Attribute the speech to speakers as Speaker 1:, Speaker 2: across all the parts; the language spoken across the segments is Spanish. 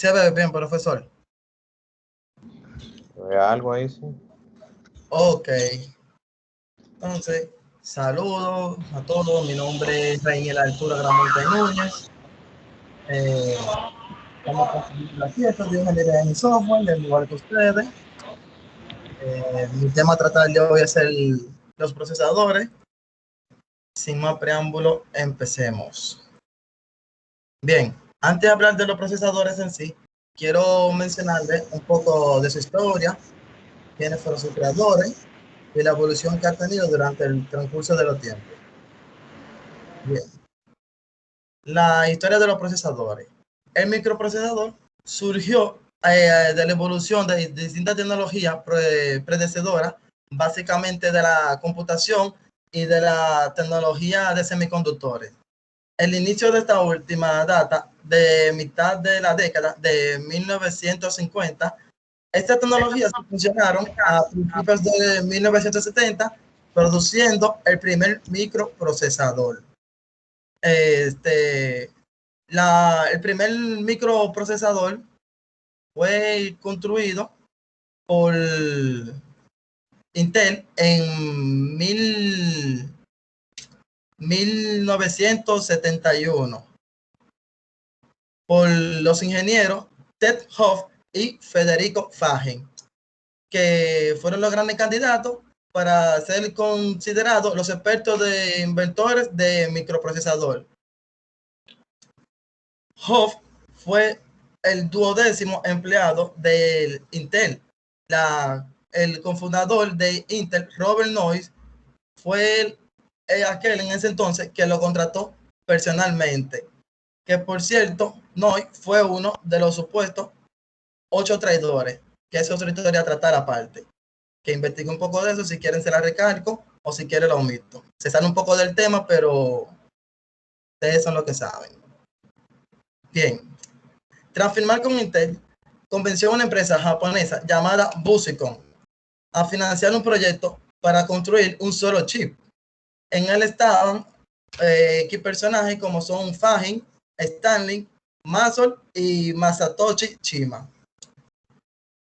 Speaker 1: Se ve bien, profesor.
Speaker 2: Algo ahí, sí.
Speaker 1: Ok. Entonces, saludos a todos. Mi nombre es Reiniel Arturo Gramonte Núñez. Estamos construyendo aquí, estudio ingeniería en software, del igual que ustedes. Mi tema a tratar de hoy es los procesadores. Sin más preámbulo, empecemos. Bien, antes de hablar de los procesadores en sí, quiero mencionarles un poco de su historia, quiénes fueron sus creadores y la evolución que ha tenido durante el transcurso de los tiempos. Bien. La historia de los procesadores. El microprocesador surgió de la evolución de distintas tecnologías predecedoras, básicamente de la computación y de la tecnología de semiconductores. El inicio de esta última data de mitad de la década de 1950. Estas tecnologías funcionaron a principios de 1970, produciendo el primer microprocesador. El primer microprocesador fue construido por Intel en 1971 por los ingenieros Ted Hoff y Federico Fagen, que fueron los grandes candidatos para ser considerados los expertos de inventores de microprocesador. Hoff fue el 12º empleado del Intel. El cofundador de Intel, Robert Noyce, fue aquel en ese entonces que lo contrató personalmente. Que por cierto, Noyce fue uno de los supuestos 8 traidores, que es otra historia a tratar aparte. Que investigue un poco de eso, si quieren se la recalco o si quieren lo omito. Se sale un poco del tema, pero ustedes son los que saben. Bien. Tras firmar con Intel, convenció a una empresa japonesa llamada Busicom a financiar un proyecto para construir un solo chip. En él estaban personajes como son Fagen, Stanley, Masol y Masatoshi Shima.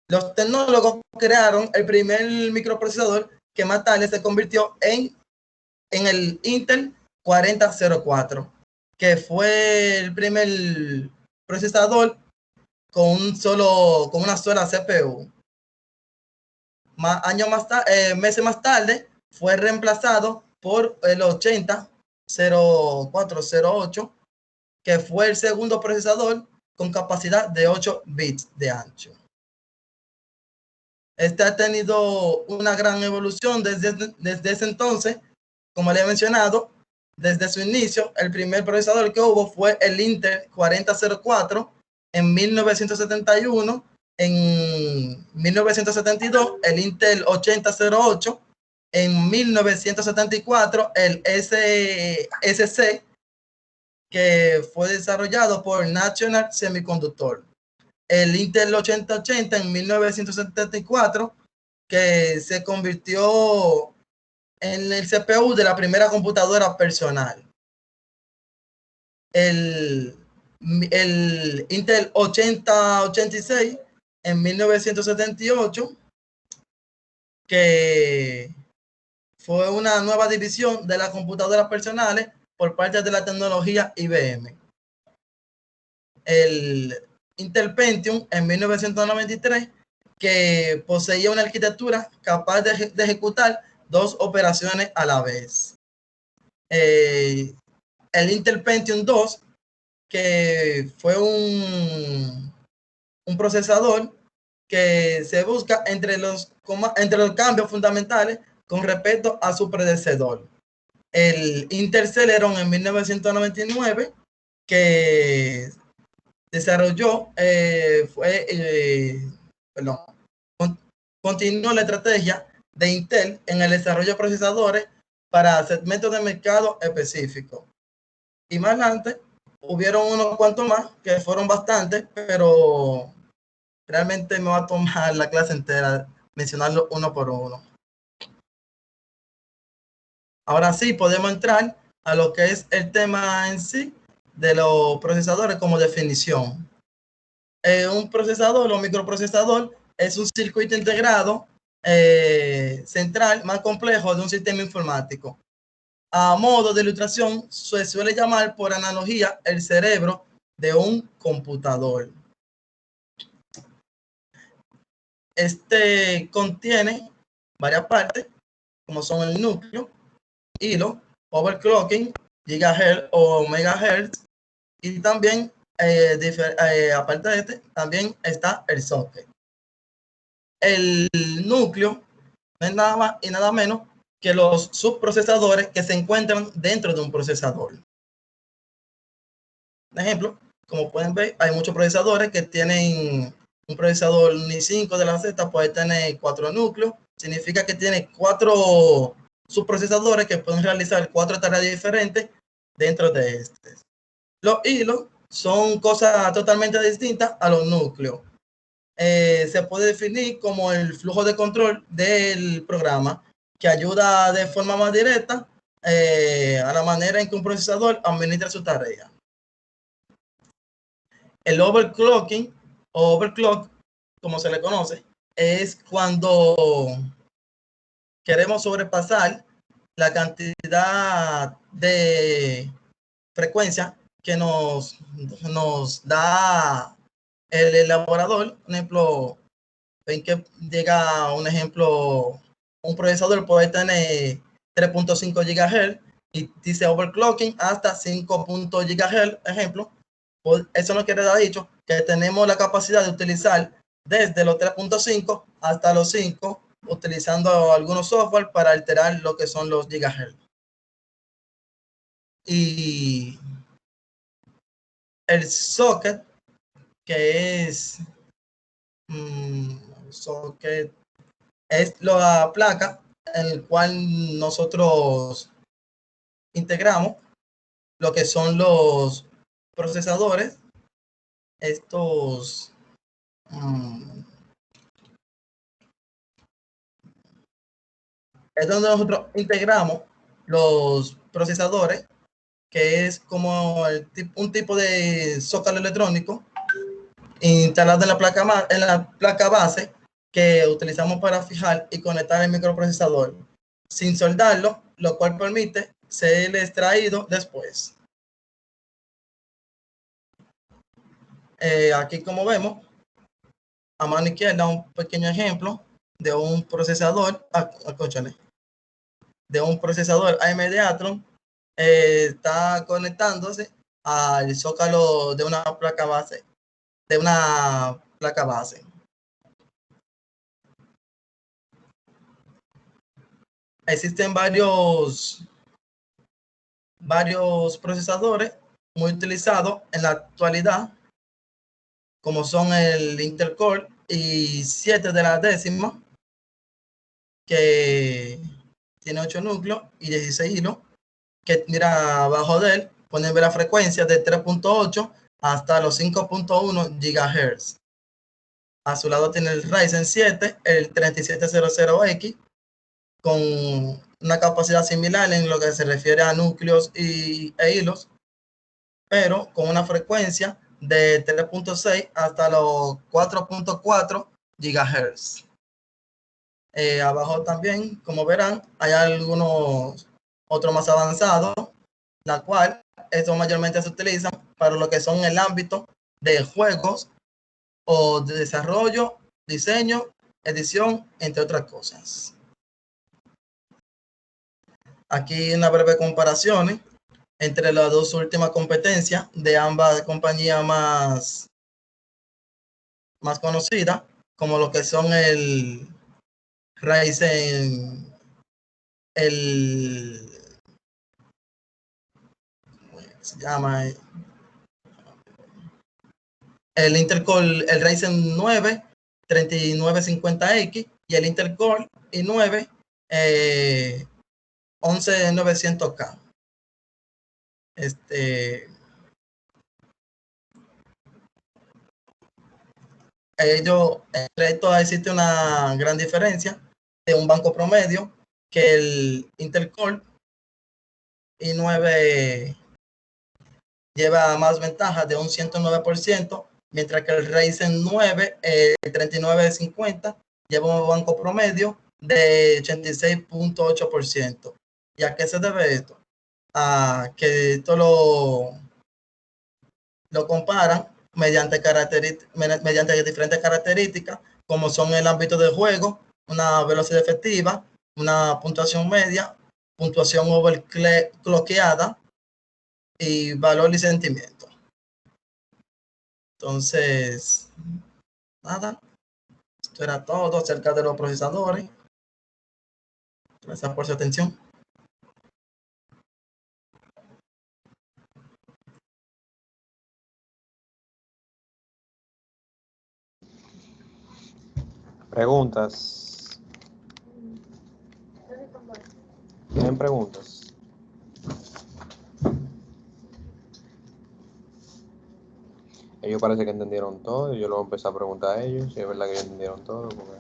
Speaker 1: Los tecnólogos crearon el primer microprocesador que más tarde se convirtió en el Intel 4004, que fue el primer procesador con una sola CPU. Meses más tarde fue reemplazado por el 800408, que fue el segundo procesador con capacidad de 8 bits de ancho. Este ha tenido una gran evolución desde ese entonces. Como le he mencionado, desde su inicio, el primer procesador que hubo fue el Intel 4004 en 1971. En 1972, el Intel 8008. En 1974, el SC, que fue desarrollado por National Semiconductor. El Intel 8080 en 1974, que se convirtió en el CPU de la primera computadora personal. El Intel 8086 en 1978, que fue una nueva división de las computadoras personales por parte de la tecnología IBM. El Intel Pentium en 1993, que poseía una arquitectura capaz de ejecutar 2 operaciones a la vez. El Intel Pentium 2, que fue un procesador que se busca entre los cambios fundamentales con respecto a su predecesor. El Intel Celeron en 1999, que desarrolló, continuó la estrategia de Intel en el desarrollo de procesadores para segmentos de mercado específicos. Y más adelante hubieron unos cuantos más, que fueron bastantes, pero realmente me va a tomar la clase entera mencionarlo uno por uno. Ahora sí, podemos entrar a lo que es el tema en sí de los procesadores como definición. Un procesador o microprocesador es un circuito integrado central más complejo de un sistema informático. A modo de ilustración, se suele llamar por analogía el cerebro de un computador. Este contiene varias partes, como son el núcleo, hilo, overclocking, gigahertz o megahertz, y también, aparte de este, también está el socket. El núcleo no es nada más y nada menos que los subprocesadores que se encuentran dentro de un procesador. Por ejemplo, como pueden ver, hay muchos procesadores que tienen un procesador i5 de la Z, puede tener 4 núcleos, significa que tiene 4 subprocesadores que pueden realizar 4 tareas diferentes dentro de este. Los hilos son cosas totalmente distintas a los núcleos. Se puede definir como el flujo de control del programa que ayuda de forma más directa a la manera en que un procesador administra su tarea. El overclocking o overclock, como se le conoce, es cuando queremos sobrepasar la cantidad de frecuencia que nos da el elaborador. Un ejemplo, ven que llega un ejemplo, un procesador puede tener 3.5 GHz y dice overclocking hasta 5 GHz, ejemplo. Pues eso no quiere dar dicho que tenemos la capacidad de utilizar desde los 3.5 hasta los 5, utilizando algunos software para alterar lo que son los gigahertz. Y el socket, que es socket, es la placa en la cual nosotros integramos lo que son los procesadores. Estos es donde nosotros integramos los procesadores, que es como un tipo de zócalo electrónico instalado en la placa base que utilizamos para fijar y conectar el microprocesador sin soldarlo, lo cual permite ser extraído después. Aquí, como vemos, a mano izquierda, un pequeño ejemplo de un procesador, de un procesador AMD Athlon. Está conectándose al zócalo de una placa base, Existen varios procesadores muy utilizados en la actualidad, como son el Intel Core i7 de la décima, que tiene 8 núcleos y 16 hilos, que mira abajo de él, pueden ver la frecuencia de 3.8 hasta los 5.1 GHz. A su lado tiene el Ryzen 7, el 3700X, con una capacidad similar en lo que se refiere a núcleos e hilos, pero con una frecuencia de 3.6 hasta los 4.4 GHz. Abajo también, como verán, hay algunos otros más avanzados, la cual estos mayormente se utilizan para lo que son el ámbito de juegos o de desarrollo, diseño, edición, entre otras cosas. Aquí una breve comparación entre las dos últimas competencias de ambas compañías más conocidas, como lo que son el Ryzen, se llama el Intel Core, el Ryzen 9 3950X y el Intel Core i9 11900K. Entre estos existe una gran diferencia de un banco promedio, que el Intel Core i9 lleva más ventaja de un 109% mientras que el Ryzen 9, el 3950, lleva un banco promedio de 86.8%. ¿Y a qué se debe esto? A que esto lo comparan mediante diferentes características, como son el ámbito de juego, una velocidad efectiva, una puntuación media, puntuación overclockeada y valor y sentimiento. Entonces, nada, esto era todo acerca de los procesadores. Gracias por su atención.
Speaker 2: Preguntas. ¿Tienen preguntas? Ellos parece que entendieron todo y yo lo voy a empezar a preguntar a ellos si es verdad que ellos entendieron todo. Porque...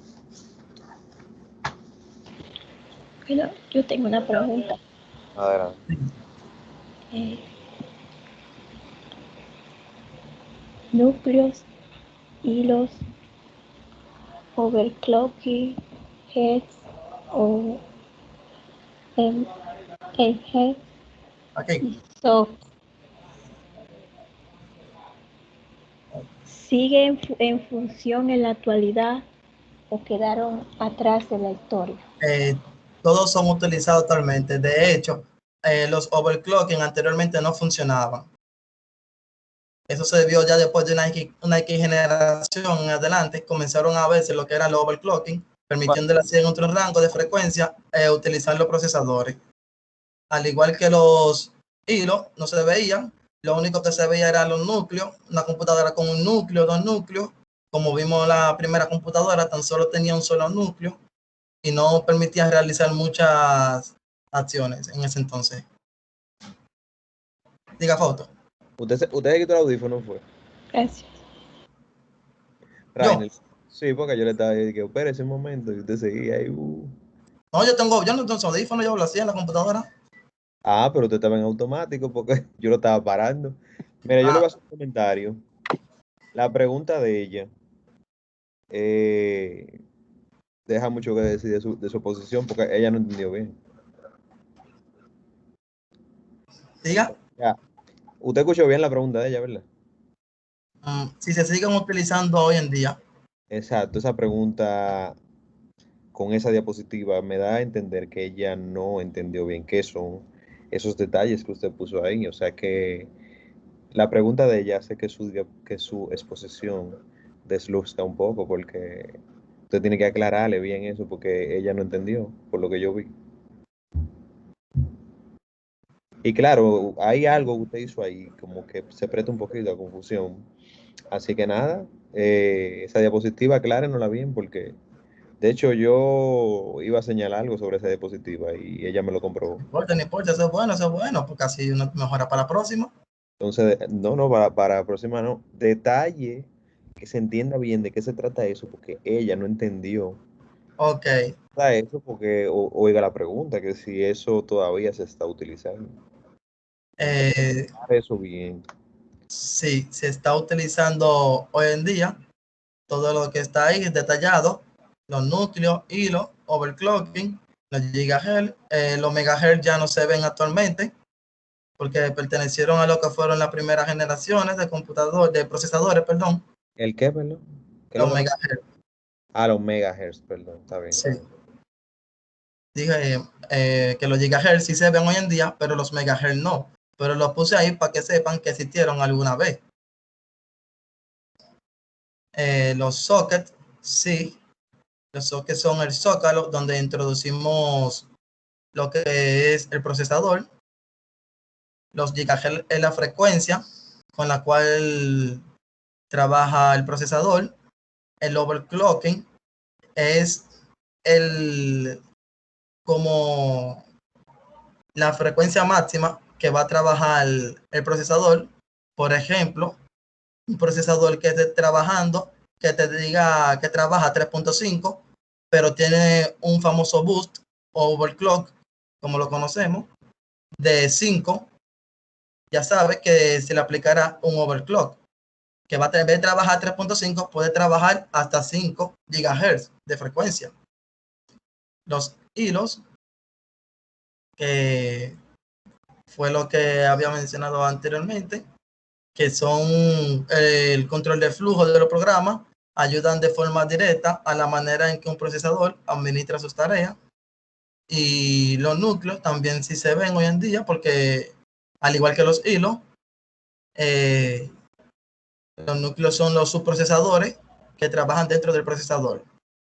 Speaker 3: Bueno, yo tengo una pregunta.
Speaker 2: Adelante.
Speaker 3: Núcleos, hilos, overclocking, heads o el head
Speaker 1: Aquí.
Speaker 3: y soft. ¿Siguen en función en la actualidad o quedaron atrás de la historia?
Speaker 1: Todos son utilizados actualmente. De hecho, los overclocking anteriormente no funcionaban. Eso se debió ya después de una X generación en adelante, comenzaron a verse lo que era el overclocking, permitiéndole así en otro rango de frecuencia utilizar los procesadores. Al igual que los hilos, no se veían, lo único que se veía eran los núcleos, una computadora con un núcleo, dos núcleos, como vimos la primera computadora, tan solo tenía un solo núcleo y no permitía realizar muchas acciones en ese entonces. Diga, Fausto.
Speaker 2: ¿Usted quitó el audífono, fue?
Speaker 3: Gracias.
Speaker 2: Rainer. Sí, porque yo le estaba diciendo que espérese un momento y usted seguía ahí.
Speaker 1: No, yo no tengo audífono, yo lo hacía en la computadora.
Speaker 2: Ah, pero usted estaba en automático porque yo lo estaba parando. Mira, yo le voy a hacer un comentario. La pregunta de ella deja mucho que decir de su posición porque ella no entendió bien.
Speaker 1: Diga.
Speaker 2: Ya. Usted escuchó bien la pregunta de ella, ¿verdad?
Speaker 1: Si se siguen utilizando hoy en día.
Speaker 2: Exacto, esa pregunta con esa diapositiva me da a entender que ella no entendió bien qué son esos detalles que usted puso ahí. O sea que la pregunta de ella hace que su exposición desluzca un poco porque usted tiene que aclararle bien eso porque ella no entendió, por lo que yo vi. Y claro, hay algo que usted hizo ahí, como que se presta un poquito a confusión. Así que nada, esa diapositiva, aclárenosla bien porque de hecho yo iba a señalar algo sobre esa diapositiva y ella me lo comprobó.
Speaker 1: No importa, eso es bueno, porque así uno mejora para la próxima.
Speaker 2: Entonces, no, para la próxima no. Detalle que se entienda bien de qué se trata eso, porque ella no entendió.
Speaker 1: Ok.
Speaker 2: Eso porque oiga la pregunta, que si eso todavía se está utilizando. Eso bien.
Speaker 1: Sí, se está utilizando hoy en día. Todo lo que está ahí es detallado. Los núcleos, hilos, overclocking, los gigahertz, los megahertz ya no se ven actualmente porque pertenecieron a lo que fueron las primeras generaciones de procesadores, perdón.
Speaker 2: ¿El qué, perdón? ¿Qué es
Speaker 1: Los
Speaker 2: lo que no?
Speaker 1: megahertz.
Speaker 2: Ah, los megahertz, perdón. Está bien,
Speaker 1: Sí.
Speaker 2: está bien.
Speaker 1: Dije que los gigahertz sí se ven hoy en día, pero los megahertz no. Pero los puse ahí para que sepan que existieron alguna vez. Los sockets, sí. Los sockets son el zócalo donde introducimos lo que es el procesador. Los gigahertz es la frecuencia con la cual trabaja el procesador. El overclocking es el como la frecuencia máxima que va a trabajar el procesador. Por ejemplo, un procesador que esté trabajando, que te diga que trabaja 3.5, pero tiene un famoso boost o overclock, como lo conocemos, de 5, ya sabes que se le aplicará un overclock, que va a tener, en vez de trabajar 3.5, puede trabajar hasta 5 GHz de frecuencia. Los hilos, que fue lo que había mencionado anteriormente, que son el control de flujo de los programas, ayudan de forma directa a la manera en que un procesador administra sus tareas. Y los núcleos también sí se ven hoy en día, porque al igual que los hilos, los núcleos son los subprocesadores que trabajan dentro del procesador,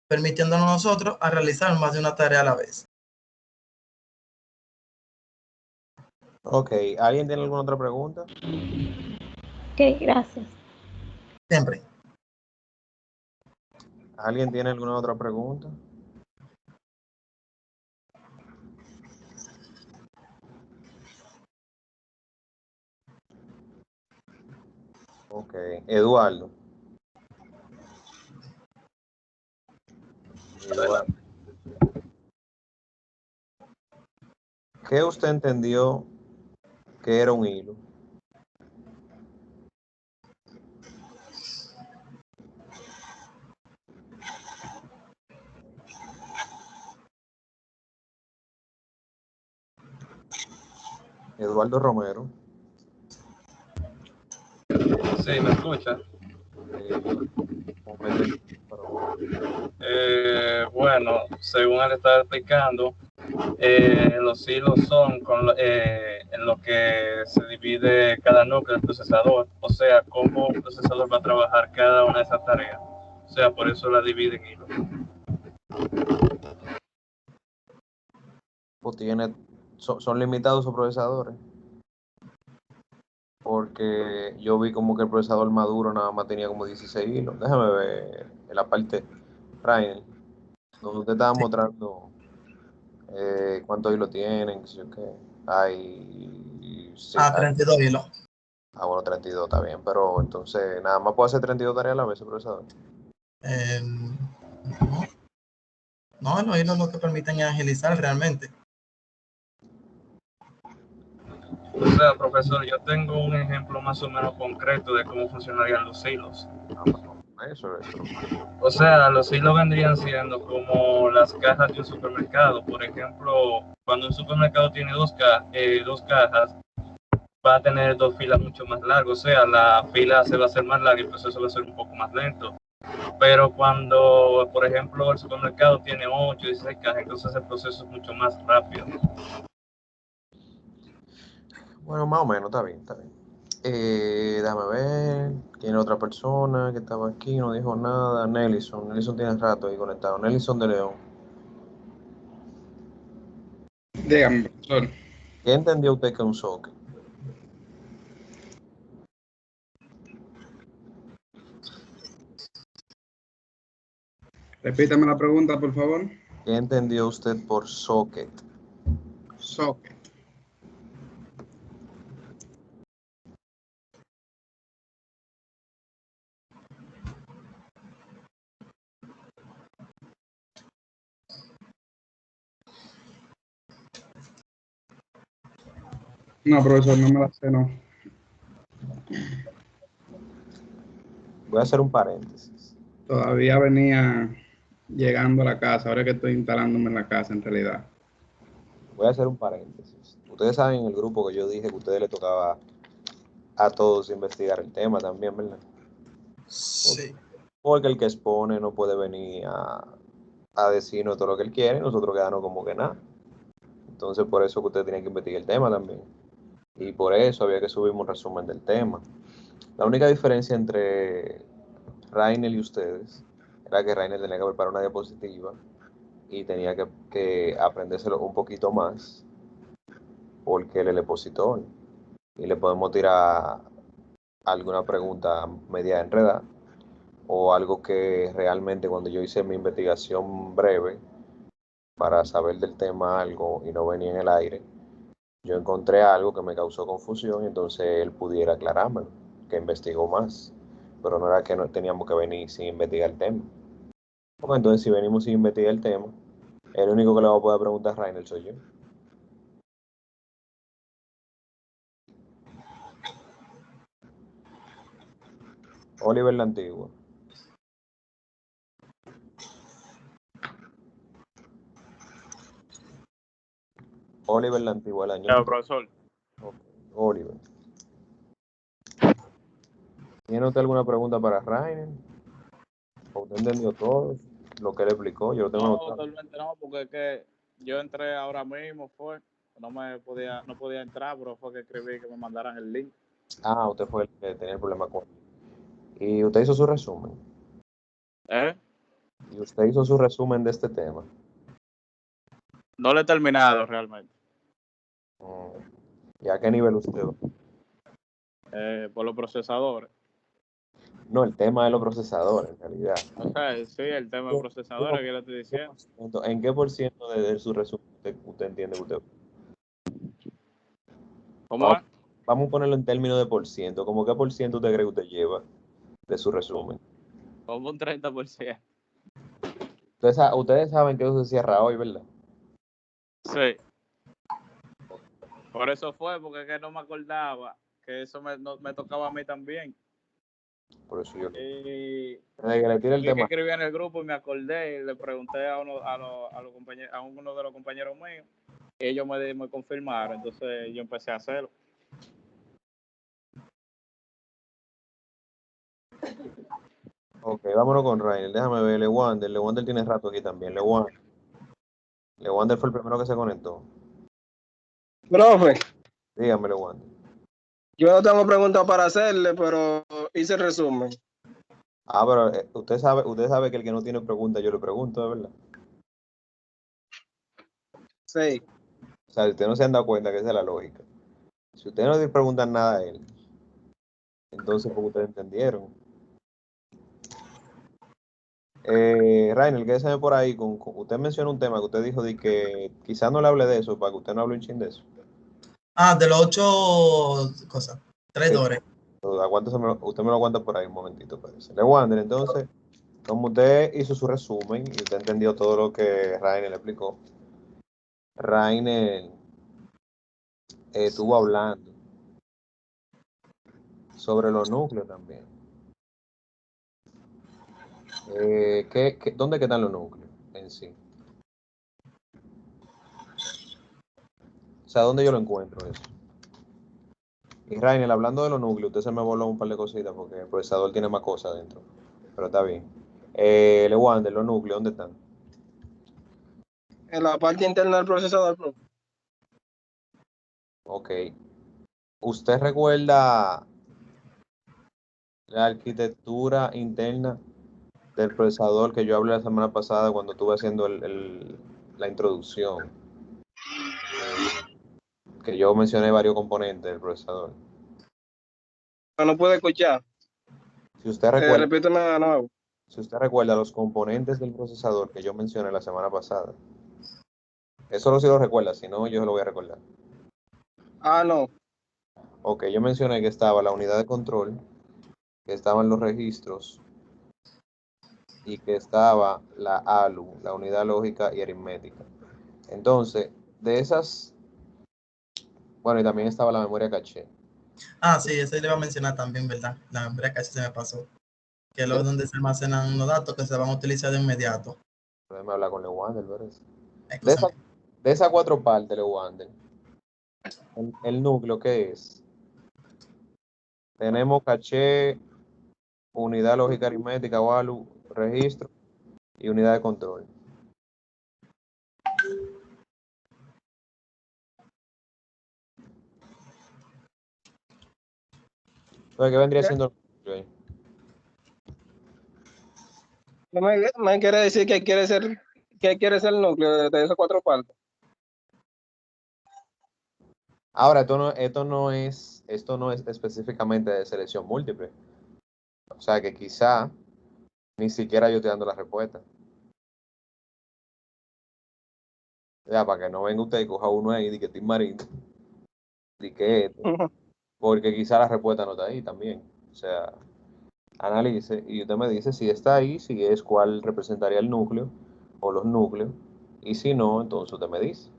Speaker 1: permitiéndonos nosotros a realizar más de una tarea a la vez.
Speaker 2: Ok, ¿alguien tiene alguna otra pregunta?
Speaker 3: Ok, gracias.
Speaker 1: Siempre.
Speaker 2: ¿Alguien tiene alguna otra pregunta? Ok, Eduardo. Eduardo. ¿Qué usted entendió que era un hilo? Eduardo Romero.
Speaker 4: Sí, ¿me escucha? Bueno, según él estaba explicando, los hilos son en lo que se divide cada núcleo del procesador, o sea, cómo un procesador va a trabajar cada una de esas tareas. O sea, por eso la divide en hilos.
Speaker 2: Pues son limitados sus procesadores. Porque yo vi como que el procesador maduro nada más tenía como 16 hilos. Déjame ver en la parte Ryan, donde usted estaba mostrando cuántos hilos tienen, qué sé yo qué. Sí,
Speaker 1: 32 hilos.
Speaker 2: Bueno, 32 está bien, pero entonces nada más puede hacer 32 tareas a la vez el procesador.
Speaker 1: No, los hilos lo que permiten es agilizar realmente.
Speaker 4: O sea, profesor, yo tengo un ejemplo más o menos concreto de cómo funcionarían los hilos.
Speaker 2: Eso.
Speaker 4: O sea, los hilos vendrían siendo como las cajas de un supermercado. Por ejemplo, cuando un supermercado tiene dos cajas, va a tener dos filas mucho más largas. O sea, la fila se va a hacer más larga y el proceso va a ser un poco más lento. Pero cuando, por ejemplo, el supermercado tiene 8 o 16 cajas, entonces el proceso es mucho más rápido.
Speaker 2: Bueno, más o menos, está bien, está bien. Déjame ver. ¿Quién es otra persona que estaba aquí? No dijo nada. Nelson. Nelson tiene rato ahí conectado. Nelson de León.
Speaker 5: Dígame, profesor.
Speaker 2: ¿Qué entendió usted que es un socket?
Speaker 5: Repítame la pregunta, por favor.
Speaker 2: ¿Qué entendió usted por socket?
Speaker 5: Socket. No, profesor, no me la sé, no.
Speaker 2: Voy a hacer un paréntesis.
Speaker 5: Todavía venía llegando a la casa, ahora que estoy instalándome en la casa, en realidad.
Speaker 2: Voy a hacer un paréntesis. Ustedes saben en el grupo que yo dije que a ustedes les tocaba a todos investigar el tema también, ¿verdad?
Speaker 1: Sí.
Speaker 2: Porque el que expone no puede venir a decirnos todo lo que él quiere y nosotros quedarnos como que nada. Entonces, por eso que ustedes tienen que investigar el tema también. Y por eso había que subir un resumen del tema. La única diferencia entre Rainer y ustedes era que Rainer tenía que preparar una diapositiva y tenía que aprendérselo un poquito más porque él es el expositor y le podemos tirar alguna pregunta media enredada o algo que realmente cuando yo hice mi investigación breve para saber del tema algo y no venía en el aire, yo encontré algo que me causó confusión y entonces él pudiera aclarármelo, que investigó más, pero no era que no teníamos que venir sin investigar el tema. Porque entonces si venimos sin investigar el tema, el único que le va a poder preguntar a Rainer soy yo. Oliver la Antigua. Oliver la Antigua, el año.
Speaker 6: Claro, profesor.
Speaker 2: Ok, Oliver. ¿Tiene usted alguna pregunta para Rainer? ¿O usted entendió todo lo que él explicó? Yo lo tengo
Speaker 6: No,
Speaker 2: anotado.
Speaker 6: totalmente no, porque es que yo entré ahora mismo, no podía entrar, pero fue que escribí que me mandaran el link.
Speaker 2: Ah, usted fue el que tenía el problema con él. ¿Y usted hizo su resumen?
Speaker 6: ¿Eh?
Speaker 2: ¿Y usted hizo su resumen de este tema?
Speaker 6: No lo he terminado realmente,
Speaker 2: ¿Y a qué nivel usted va?
Speaker 6: por los procesadores.
Speaker 2: No, el tema de los procesadores, en realidad.
Speaker 6: O sea, sí, el tema de procesadores que le estoy diciendo.
Speaker 2: ¿En qué por ciento de su resumen usted entiende que usted va?
Speaker 6: ¿Cómo es?
Speaker 2: Vamos a ponerlo en términos de por ciento. ¿Cómo qué por ciento usted cree que usted lleva de su resumen?
Speaker 6: Como un 30%.
Speaker 2: Ustedes saben que eso se cierra hoy, ¿verdad?
Speaker 6: Sí. Por eso fue, porque es que no me acordaba que eso me tocaba a mí también.
Speaker 2: Por eso yo
Speaker 6: Y
Speaker 2: desde que le tire el
Speaker 6: vi que
Speaker 2: tema.
Speaker 6: escribí en el grupo y me acordé y le pregunté a uno de los compañeros míos y ellos me confirmaron, entonces yo empecé a hacerlo.
Speaker 2: Ok, vámonos con Rainer. Déjame ver, Lewander. Lewander tiene rato aquí también. Lewander fue el primero que se conectó.
Speaker 7: Profe,
Speaker 2: Dígame, Lewander.
Speaker 7: yo no tengo preguntas para hacerle, pero hice el resumen.
Speaker 2: Ah, pero usted sabe que el que no tiene pregunta yo le pregunto, ¿de verdad?
Speaker 7: Sí.
Speaker 2: O sea, ustedes no se han dado cuenta que esa es la lógica. Si ustedes no le preguntan nada a él, entonces porque ustedes entendieron. Rainer, quédese por ahí. Usted mencionó un tema que usted dijo de que quizás no le hable de eso, para que usted no hable un chin de eso.
Speaker 1: Ah, de los 8 cosas. 3
Speaker 2: Sí.
Speaker 1: dólares.
Speaker 2: Usted me lo aguanta por ahí un momentito, parece. Lewander, entonces, como usted hizo su resumen y usted entendió todo lo que Rainer le explicó, Rainer estuvo hablando sobre los núcleos también. ¿Dónde quedan los núcleos en sí? O sea, ¿dónde yo lo encuentro eso? Y Rainer, hablando de los núcleos, usted se me voló un par de cositas porque el procesador tiene más cosas dentro. Pero está bien. Lewander, los núcleos, ¿dónde están?
Speaker 7: En la parte interna del procesador, profe.
Speaker 2: Ok. ¿Usted recuerda la arquitectura interna del procesador que yo hablé la semana pasada cuando estuve haciendo la introducción? Que yo mencioné varios componentes del procesador.
Speaker 7: No puede escuchar.
Speaker 2: Si usted recuerda,
Speaker 7: Repíteme de nuevo.
Speaker 2: si usted recuerda los componentes del procesador que yo mencioné la semana pasada, eso no si lo recuerda, si no, yo se lo voy a recordar.
Speaker 7: Ah, no.
Speaker 2: Ok, yo mencioné que estaba la unidad de control, que estaban los registros y que estaba la ALU, la unidad lógica y aritmética. Entonces, de esas, bueno, y también estaba la memoria caché.
Speaker 1: Ah, sí, eso le iba a mencionar también, ¿verdad? La memoria casi se me pasó. Que es
Speaker 2: De,
Speaker 1: donde se almacenan los datos que se van a utilizar de inmediato.
Speaker 2: déjame hablar con Lewander, ¿verdad?
Speaker 1: Escúchame.
Speaker 2: De esas cuatro partes, Lewander, el núcleo, ¿qué es? Tenemos caché, unidad lógica aritmética, o ALU, registro y unidad de control. Entonces, ¿qué vendría siendo el núcleo ahí?
Speaker 7: Me quiere decir que quiere ser el núcleo de esas cuatro partes.
Speaker 2: Ahora, esto no es específicamente de selección múltiple. O sea que quizá ni siquiera yo estoy dando la respuesta. Ya, para que no venga usted y coja uno ahí y diga que estoy marito. Y que porque quizá la respuesta no está ahí también. O sea, analice y usted me dice si está ahí, si es cuál representaría el núcleo o los núcleos. Y si no, entonces usted me dice.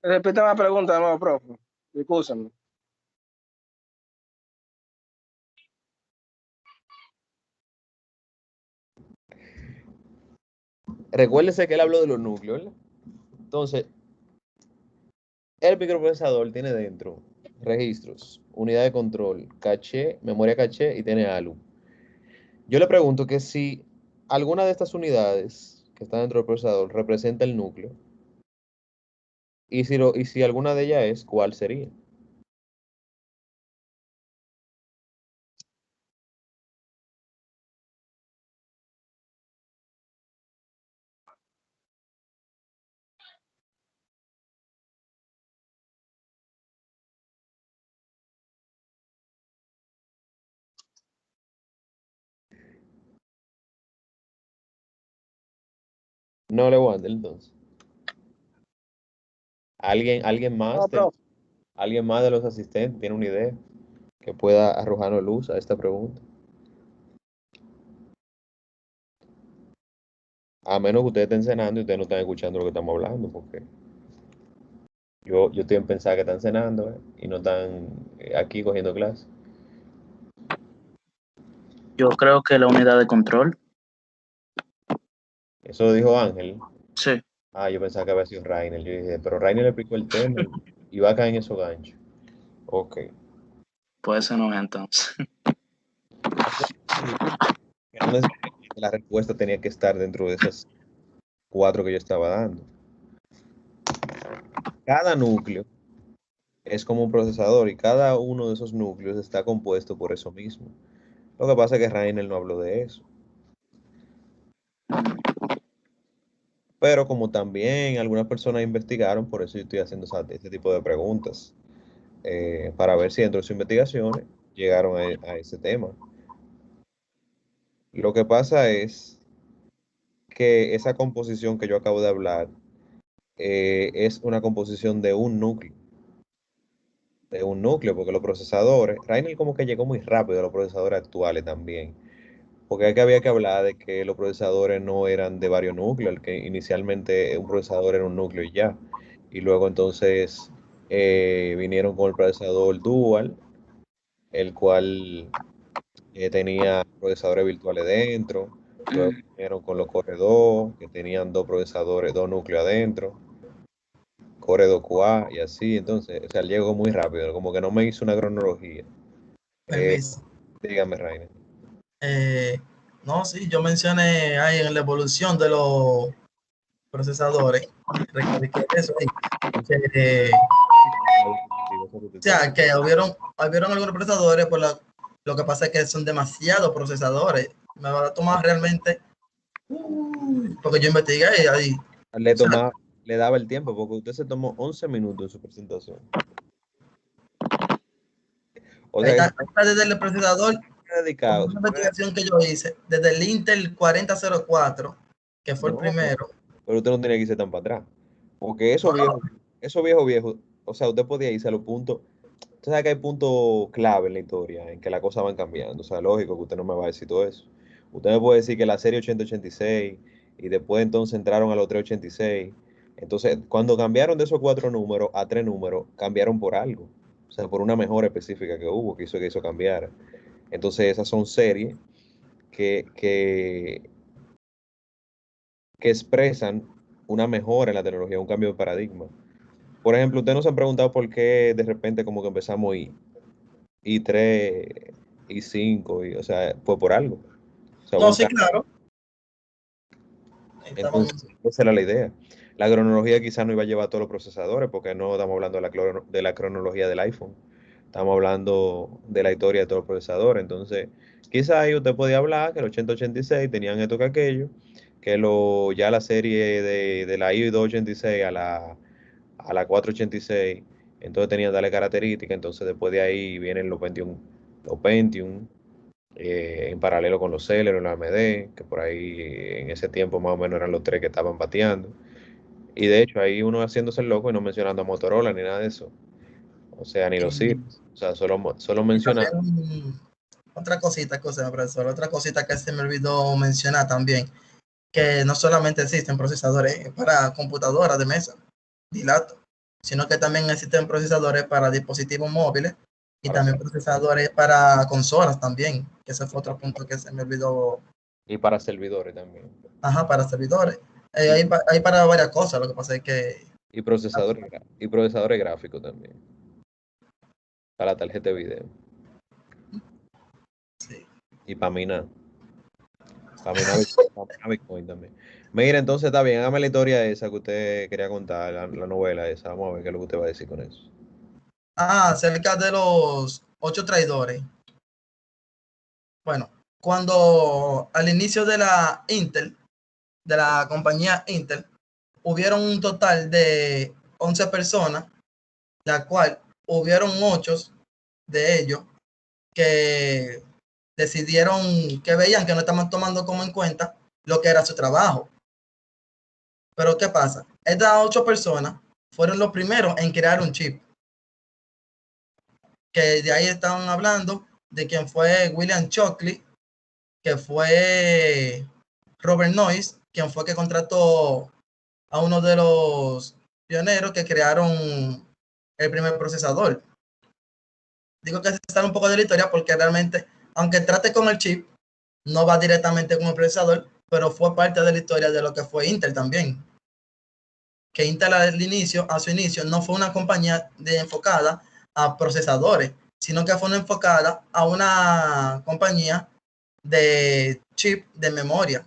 Speaker 7: Repíteme la pregunta de nuevo, profe. Discúlpeme.
Speaker 2: recuérdese que él habló de los núcleos, ¿verdad? Entonces, el microprocesador tiene dentro registros, unidad de control, caché, memoria caché y tiene ALU. Yo le pregunto que si alguna de estas unidades que están dentro del procesador representa el núcleo, y si alguna de ellas es, ¿cuál sería? No le voy a dar entonces. ¿Alguien más
Speaker 7: No, profe.
Speaker 2: alguien más de los asistentes tiene una idea que pueda arrojarnos luz a esta pregunta? A menos que ustedes estén cenando y ustedes no están escuchando lo que estamos hablando, porque yo estoy en pensar que están cenando, y no están aquí cogiendo clase.
Speaker 8: Yo creo que la unidad de control.
Speaker 2: Eso lo dijo Ángel.
Speaker 8: Sí,
Speaker 2: Ah, yo pensaba que había sido Rainer. Yo dije, pero Rainer le explicó el tema y va a caer en esos ganchos. Ok.
Speaker 8: puede ser no entonces.
Speaker 2: Que no necesariamente la respuesta tenía que estar dentro de esas 4 que yo estaba dando. Cada núcleo es como un procesador y cada uno de esos núcleos está compuesto por eso mismo. Lo que pasa es que Rainer no habló de eso. Pero como también algunas personas investigaron, por eso yo estoy haciendo este tipo de preguntas, para ver si dentro de sus investigaciones llegaron a ese tema. Lo que pasa es que esa composición que yo acabo de hablar es una composición de un núcleo. Porque los procesadores, Rainer como que llegó muy rápido a los procesadores actuales también. Porque había que hablar de que los procesadores no eran de varios núcleos, el que inicialmente un procesador era un núcleo y ya. Y luego entonces vinieron con el procesador dual, el cual tenía procesadores virtuales dentro. Luego vinieron con los Core 2, que tenían dos procesadores, dos núcleos adentro. Core 2QA y así. Entonces, o sea, llegó muy rápido, como que no me hizo una cronología.
Speaker 1: Permiso.
Speaker 2: Dígame, Rainer.
Speaker 1: No, sí, yo mencioné ahí en la evolución de los procesadores. Recalqué eso ahí. O sea, que hubieron algunos procesadores, lo que pasa es que son demasiados procesadores. Me va a tomar realmente, porque yo investigué ahí.
Speaker 2: Le daba el tiempo, porque usted se tomó 11 minutos en su presentación. O
Speaker 1: Ahí
Speaker 2: sea,
Speaker 1: está desde el procesador,
Speaker 2: dedicado.
Speaker 1: una investigación que yo hice, desde el Intel 4004, que fue el primero.
Speaker 2: Pero usted no tenía que irse tan para atrás. Porque eso viejo, o sea, usted podía irse a los puntos. Usted sabe que hay puntos clave en la historia, en que las cosas van cambiando. O sea, lógico que usted no me va a decir todo eso. Usted me puede decir que la serie 8086 y después entonces entraron a los 386. Entonces, cuando cambiaron de esos 4 números a 3 números, cambiaron por algo. O sea, por una mejora específica que hubo, que hizo cambiar. Entonces, esas son series que expresan una mejora en la tecnología, un cambio de paradigma. Por ejemplo, ustedes nos han preguntado por qué de repente como que empezamos I3, I5, o sea, fue por algo. O sea,
Speaker 1: No, sí, claro.
Speaker 2: entonces, esa era la idea. La cronología quizás no iba a llevar a todos los procesadores, porque no estamos hablando de la cronología del iPhone. Estamos hablando de la historia de todos los procesadores. Entonces, quizás ahí usted podía hablar que el 8086 tenían esto que aquello, que ya la serie de la i286 a la 486, entonces tenían tales características. Entonces, después de ahí vienen los Pentium, en paralelo con los Celeron, los AMD, que por ahí en ese tiempo más o menos eran los 3 que estaban bateando. Y de hecho, ahí uno haciéndose el loco y no mencionando a Motorola ni nada de eso. O sea, ni los Series. O sea, solo mencionando.
Speaker 1: Otra cosita, profesor, otra cosita que se me olvidó mencionar también, que no solamente existen procesadores para computadoras de mesa, dilato, sino que también existen procesadores para dispositivos móviles y también procesadores para consolas también, que ese fue otro punto que se me olvidó.
Speaker 2: Y para servidores también.
Speaker 1: Ajá, para servidores. Hay para varias cosas, lo que pasa es que...
Speaker 2: Y procesadores gráficos también. Para la tarjeta de video.
Speaker 1: Sí.
Speaker 2: Y para minar. Para minar Bitcoin también. Mira, entonces está bien, hágame la historia esa que usted quería contar, la novela esa. Vamos a ver qué es lo que usted va a decir con eso.
Speaker 1: Acerca de los 8 traidores. Bueno, cuando al inicio de la Intel, de la compañía Intel, hubieron un total de 11 personas, la cual hubieron 8 de ellos que decidieron, que veían que no estaban tomando como en cuenta lo que era su trabajo. Pero ¿qué pasa? Estas 8 personas fueron los primeros en crear un chip. Que de ahí estaban hablando de quien fue William Shockley, que fue Robert Noyce, quien fue que contrató a uno de los pioneros que crearon el primer procesador. Digo que se sale un poco de la historia porque realmente, aunque trate con el chip, no va directamente con el procesador, pero fue parte de la historia de lo que fue Intel también. Que Intel a su inicio, no fue una compañía enfocada a procesadores, sino que fue una enfocada a una compañía de chip de memoria.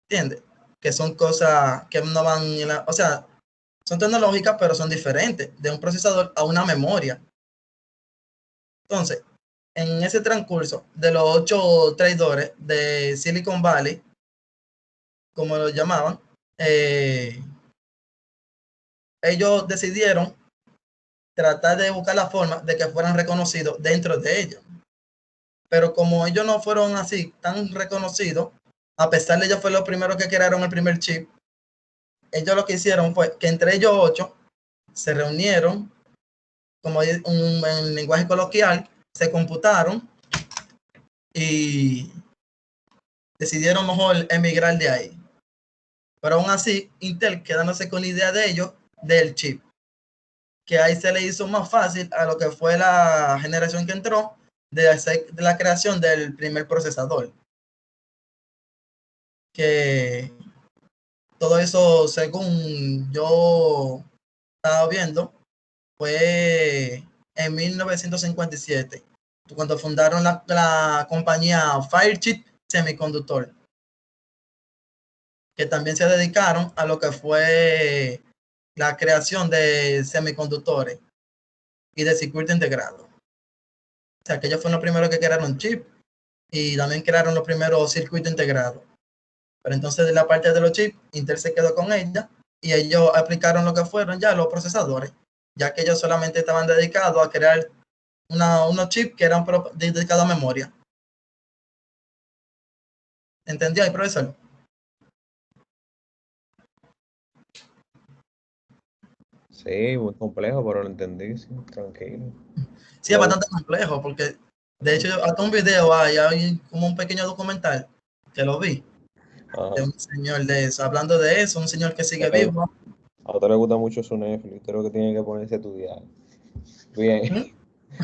Speaker 1: ¿Entiendes? Que son cosas que no van o sea, son tecnológicas, pero son diferentes de un procesador a una memoria. Entonces, en ese transcurso de los 8 traidores de Silicon Valley, como lo llamaban, ellos decidieron tratar de buscar la forma de que fueran reconocidos dentro de ellos. Pero como ellos no fueron así tan reconocidos, a pesar de ellos fue los primeros que crearon el primer chip, ellos lo que hicieron fue que entre ellos 8 se reunieron, como en lenguaje coloquial, se computaron y decidieron mejor emigrar de ahí. Pero aún así, Intel quedándose con la idea de ellos del chip, que ahí se le hizo más fácil a lo que fue la generación que entró de la creación del primer procesador. Que todo eso, según yo estaba viendo, fue en 1957, cuando fundaron la compañía Firechip Semiconductor, que también se dedicaron a lo que fue la creación de semiconductores y de circuito integrado. O sea, que ellos fueron los primeros que crearon chip y también crearon los primeros circuitos integrados. Pero entonces de la parte de los chips, Intel se quedó con ella y ellos aplicaron lo que fueron ya los procesadores, ya que ellos solamente estaban dedicados a crear unos chips que eran dedicados a memoria. ¿Entendió ahí, profesor?
Speaker 2: Sí, muy complejo, pero lo entendí, sí, tranquilo.
Speaker 1: Sí, es bastante complejo porque, de hecho, hasta un video hay como un pequeño documental que lo vi de un señor de eso, hablando de eso, un señor que sigue vivo.
Speaker 2: A otro le gusta mucho su Netflix, creo que tiene que ponerse a estudiar. Bien.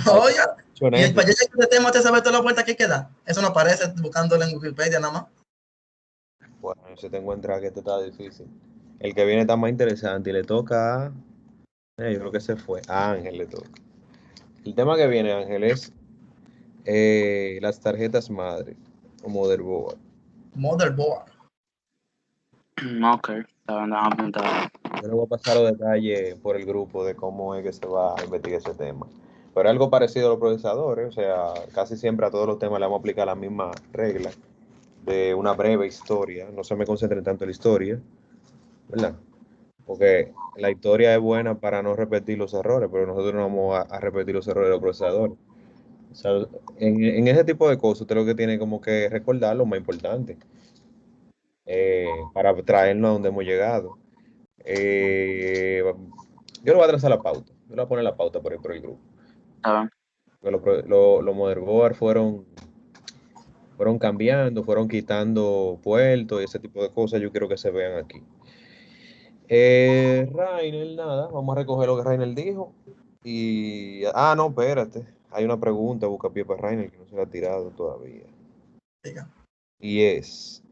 Speaker 1: Oiga, y para llegar a este tema, ¿usted sabe todas las vueltas que queda? Eso no aparece buscándolo en Wikipedia nada más.
Speaker 2: Bueno, si te encuentras que esto está difícil. El que viene está más interesante y le toca a... yo creo que se fue. A Ángel le toca. El tema que viene, Ángel, es las tarjetas madre o motherboard.
Speaker 1: Motherboard.
Speaker 8: Ok, está bien, déjame apuntar.
Speaker 2: Yo le voy a pasar los detalles por el grupo de cómo es que se va a investigar ese tema. Pero algo parecido a los procesadores, o sea, casi siempre a todos los temas le vamos a aplicar la misma regla de una breve historia. No se me concentren tanto en la historia, ¿verdad? Porque la historia es buena para no repetir los errores, pero nosotros no vamos a repetir los errores de los procesadores. O sea, en ese tipo de cosas, usted lo que tiene como que recordar lo más importante para traernos a donde hemos llegado. Yo le voy a trazar la pauta. Yo le voy a poner la pauta por ahí por el grupo. Los motherboard fueron cambiando, fueron quitando puertos y ese tipo de cosas. Yo quiero que se vean aquí. Rainer, nada, vamos a recoger lo que Rainer dijo. Y. No, espérate. Hay una pregunta, busca pie para Rainer, que no se la ha tirado todavía.
Speaker 1: Diga.
Speaker 2: Y es: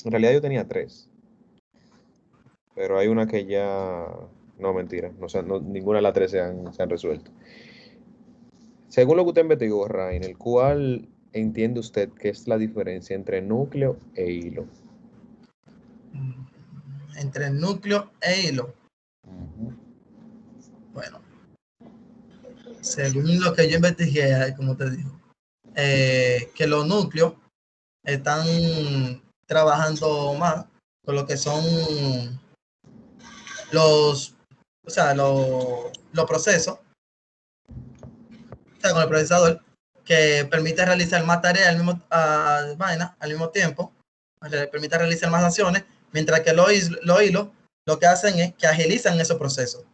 Speaker 2: En realidad yo tenía 3. Pero hay una que ya... No, mentira. Ninguna de las 3 se han resuelto. Según lo que usted investigó, Rainer, ¿cuál entiende usted que es la diferencia entre núcleo e hilo?
Speaker 1: Entre núcleo e hilo.
Speaker 2: Ujú.
Speaker 1: Bueno, según lo que yo investigué, como te digo, que los núcleos están trabajando más con lo que son los, o sea, los procesos, o sea, con el procesador, que permite realizar más tareas al mismo tiempo, permite realizar más acciones, mientras que los hilos lo que hacen es que agilizan esos procesos.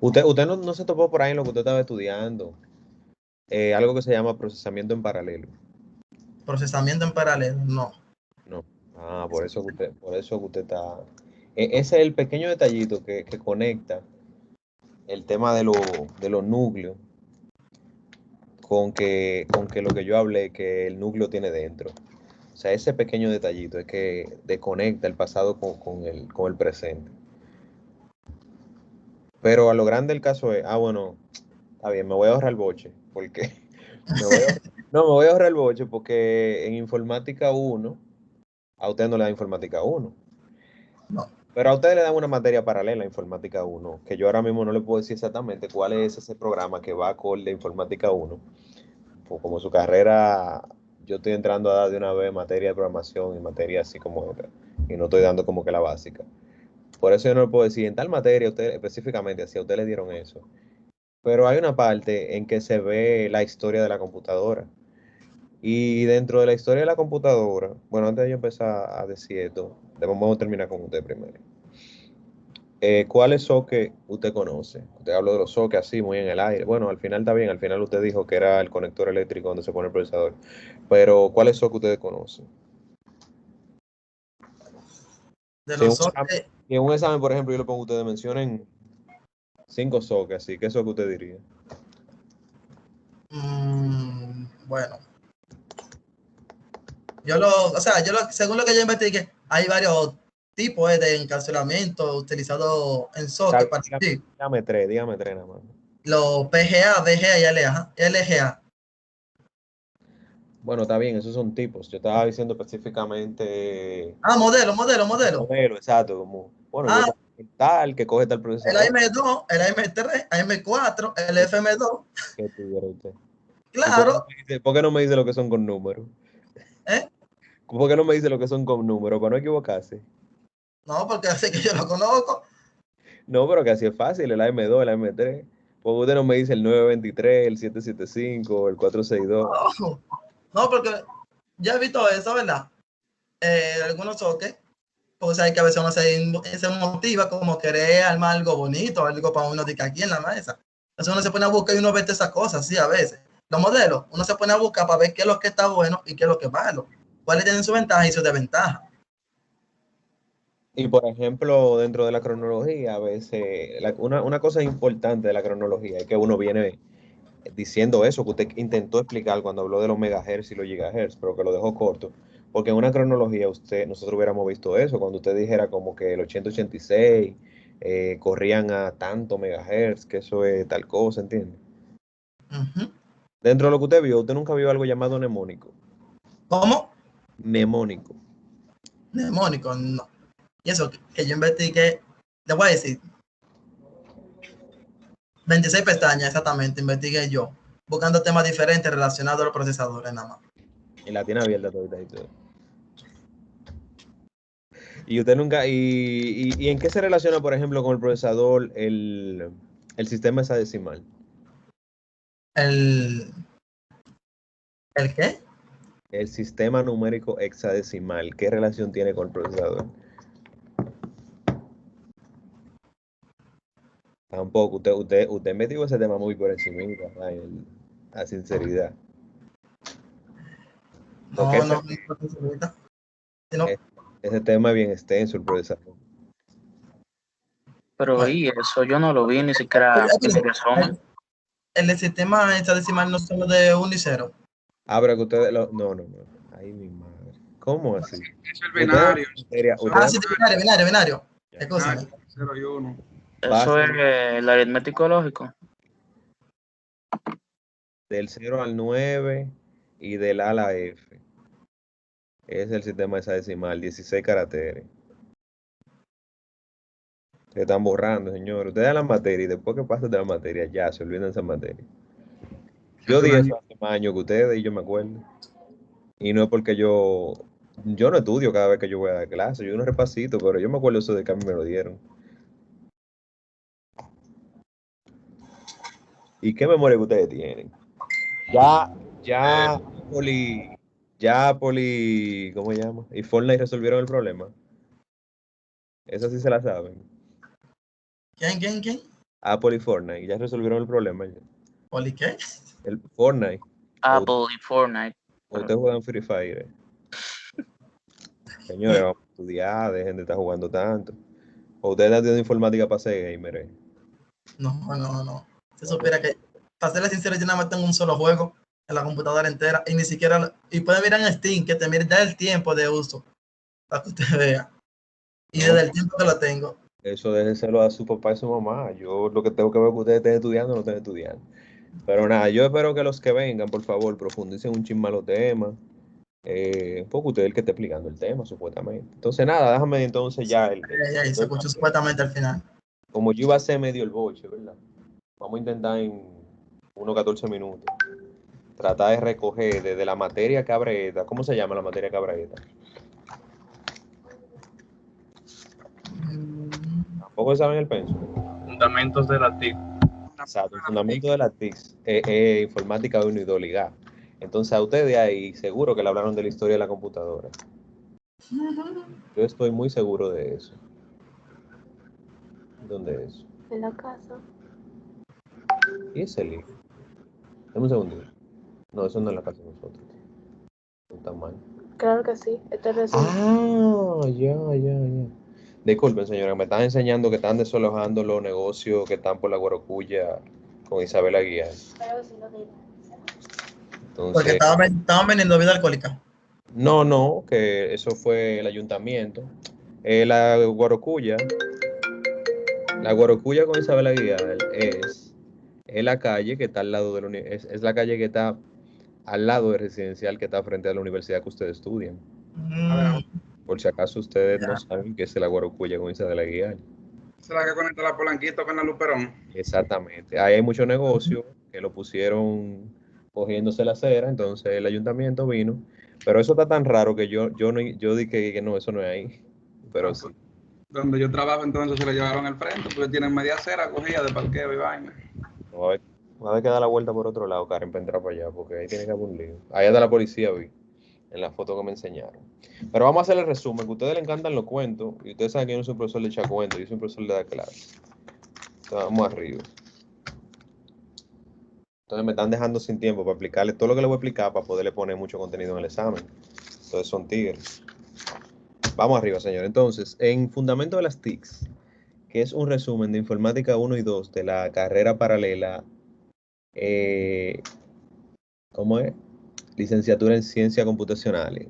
Speaker 2: Usted no se topó por ahí en lo que usted estaba estudiando. Algo que se llama procesamiento en paralelo.
Speaker 1: Procesamiento en paralelo, no.
Speaker 2: No. Ah, por eso que usted está. Ese es el pequeño detallito que conecta el tema de los núcleos con que lo que yo hablé, que el núcleo tiene dentro. O sea, ese pequeño detallito es que desconecta el pasado con el presente. Pero a lo grande el caso es, bueno, está bien, me voy a ahorrar el boche, porque me voy a ahorrar el boche porque en informática 1, a usted no le da informática 1.
Speaker 1: No.
Speaker 2: Pero a ustedes le dan una materia paralela a informática 1, que yo ahora mismo no le puedo decir exactamente cuál es ese programa que va acorde a informática 1. Pues como su carrera, yo estoy entrando a dar de una vez materia de programación y materia así como esta, y no estoy dando como que la básica. Por eso yo no le puedo decir, en tal materia, usted específicamente, así a ustedes le dieron eso. Pero hay una parte en que se ve la historia de la computadora. Y dentro de la historia de la computadora, bueno, antes de yo empezar a decir esto, vamos a terminar con usted primero. ¿Cuáles sockets usted conoce? Usted habló de los sockets así, muy en el aire. Bueno, al final está bien, al final usted dijo que era el conector eléctrico donde se pone el procesador. Pero, ¿cuáles sockets ustedes conocen?
Speaker 1: De
Speaker 2: Si
Speaker 1: los sockets,
Speaker 2: en un examen, por ejemplo, yo le pongo a ustedes mencionen 5 sockets, así, ¿qué socket usted diría?
Speaker 1: bueno, según lo que yo investigué, hay varios tipos de encapsulamiento utilizados en socket para sí.
Speaker 2: Dígame tres nada más.
Speaker 1: Los PGA, VGA y LGA.
Speaker 2: Bueno, está bien, esos son tipos. Yo estaba diciendo específicamente
Speaker 1: Modelo.
Speaker 2: modelo, exacto, como, bueno, yo cojo tal, que coge tal
Speaker 1: El
Speaker 2: procesador.
Speaker 1: AM2, el AM3, AM4, el FM2.
Speaker 2: ¿Qué tuviera usted?
Speaker 1: Claro.
Speaker 2: ¿Por qué no me dice lo que son con números?
Speaker 1: ¿Eh?
Speaker 2: ¿Por qué no me dice lo que son con números? Para no equivocarse.
Speaker 1: No, porque así que yo lo conozco.
Speaker 2: No, pero que así es fácil, el AM2, el AM3. Porque usted no me dice el 923, el 775, el 462.
Speaker 1: No, porque ya he visto eso, ¿verdad? Algunos sockets, pues hay que a veces uno se motiva como querer armar algo bonito, algo para uno de que aquí en la mesa. Entonces uno se pone a buscar y uno ve esas cosas, sí, a veces. Los modelos, uno se pone a buscar para ver qué es lo que está bueno y qué es lo que es malo. Cuáles tienen su ventaja y su desventaja.
Speaker 2: Y por ejemplo, dentro de la cronología, a veces, una cosa importante de la cronología es que uno viene diciendo eso que usted intentó explicar cuando habló de los megahertz y los gigahertz, pero que lo dejó corto. Porque en una cronología nosotros hubiéramos visto eso, cuando usted dijera como que el 8086 corrían a tanto megahertz, que eso es tal cosa, ¿entiende? Dentro de lo que usted nunca vio algo llamado mnemónico.
Speaker 1: ¿Cómo?
Speaker 2: Mnemónico.
Speaker 1: Mnemónico, no. Y eso que yo investigué, le voy a decir, 26 pestañas exactamente, investigué yo, buscando temas diferentes relacionados a los procesadores nada más.
Speaker 2: Y la tiene abierta todita y todo. Y usted nunca, y en qué se relaciona, por ejemplo, con el procesador el sistema hexadecimal?
Speaker 1: ¿El qué?
Speaker 2: El sistema numérico hexadecimal, ¿qué relación tiene con el procesador? Tampoco, usted metió ese tema muy por encima, a sinceridad. Porque
Speaker 1: No.
Speaker 2: ese tema es bien extenso, el procesador.
Speaker 8: Pero
Speaker 1: Bueno.
Speaker 8: y eso yo no lo vi ni siquiera en resumen.
Speaker 1: El sistema hexadecimal no solo de 1 y 0.
Speaker 2: Pero que ustedes no. Ay, mi madre. ¿Cómo así?
Speaker 5: Es el binario.
Speaker 1: Sí, binario. ¿Qué cosa?
Speaker 5: 0 y 1.
Speaker 8: Eso es el aritmético lógico.
Speaker 2: Del 0 al 9 y del A a la F. Es el sistema hexadecimal, 16 caracteres. Se están borrando, señor. Ustedes dan la materia y después que pasen de la materia, ya se olvidan esa materia. Yo di eso hace más años que ustedes y yo me acuerdo. Y no es porque yo no estudio cada vez que yo voy a dar clase, yo no repasito, pero yo me acuerdo eso de que a mí me lo dieron. ¿Y qué memoria que ustedes tienen? Ya, Poli, ¿cómo se llama? Y Fortnite resolvieron el problema. Esa sí se la saben.
Speaker 1: ¿Quién?
Speaker 2: Apple y Fortnite, ya resolvieron el problema.
Speaker 1: ¿Poli qué?
Speaker 2: El Fortnite.
Speaker 8: Apple y Fortnite.
Speaker 2: Ustedes juegan Free Fire. Señores, vamos a estudiar, dejen de estar jugando tanto. ¿O ustedes han tenido informática para ser gamer?
Speaker 1: No. Se supiera que, para serles sincero, yo nada más tengo un solo juego en la computadora entera y ni siquiera, y pueden mirar en Steam que te mire ya el tiempo de uso para que usted vea. Y desde el tiempo que lo tengo.
Speaker 2: Eso déjenselo a su papá y su mamá. Yo lo que tengo que ver es que ustedes estén estudiando o no estén estudiando. Pero nada, yo espero que los que vengan, por favor, profundicen un chisme los temas. Porque usted es el que está explicando el tema, supuestamente. Entonces, nada, déjame entonces ya.
Speaker 1: Se escuchó supuestamente al final.
Speaker 2: Como yo iba a hacer medio el boche, ¿verdad? Vamos a intentar en unos 14 minutos tratar de recoger desde la materia cabreta. ¿Cómo se llama la materia cabreta? ¿Tampoco saben el penso?
Speaker 4: Fundamentos de la TIC.
Speaker 2: Exacto, el fundamento de la TIC, informática 1 y 2 ligadas. Entonces a ustedes ahí seguro que le hablaron de la historia de la computadora. Yo estoy muy seguro de eso. ¿Dónde es?
Speaker 3: En la casa.
Speaker 2: ¿Y ese libro? Dame un segundo. No, eso no es la casa de nosotros. No está mal.
Speaker 3: Claro que sí. Este resumen.
Speaker 2: Ya. Disculpen, señora, me están enseñando que están desalojando los negocios que están por la Guarocuya con Isabel Aguiar.
Speaker 1: Porque
Speaker 2: Entonces,
Speaker 1: estaban vendiendo bebida alcohólica.
Speaker 2: no, que eso fue el ayuntamiento. La Guarocuya con Isabel Aguiar es la calle que está al lado de es la calle que está al lado del residencial que está frente a la universidad que ustedes estudian. Por si acaso ustedes no saben qué es la Guarocuya con Isabel Aguiar.
Speaker 5: ¿Es la que conecta la Polanquito con la Luperón?
Speaker 2: Exactamente. Ahí hay muchos negocios que lo pusieron cogiéndose la acera, entonces el ayuntamiento vino. Pero eso está tan raro que yo dije que no, eso no es ahí. Pero sí.
Speaker 5: Donde yo trabajo entonces se lo llevaron al frente porque tienen media acera cogida de parqueo y vaina.
Speaker 2: Va a haber que dar la vuelta por otro lado, Karen, para entrar para allá, porque ahí tiene que haber un lío. Ahí está la policía, vi, en la foto que me enseñaron. Pero vamos a hacer el resumen, que a ustedes les encantan los cuentos, y ustedes saben que yo no soy un profesor de echar cuentos, yo soy un profesor de dar clases. Entonces, vamos arriba. Entonces me están dejando sin tiempo para explicarles todo lo que les voy a explicar para poderle poner mucho contenido en el examen. Entonces son tigres. Vamos arriba, señor. Entonces, en Fundamento de las TICs, que es un resumen de Informática 1 y 2 de la carrera paralela, ¿cómo es? Licenciatura en Ciencias Computacionales.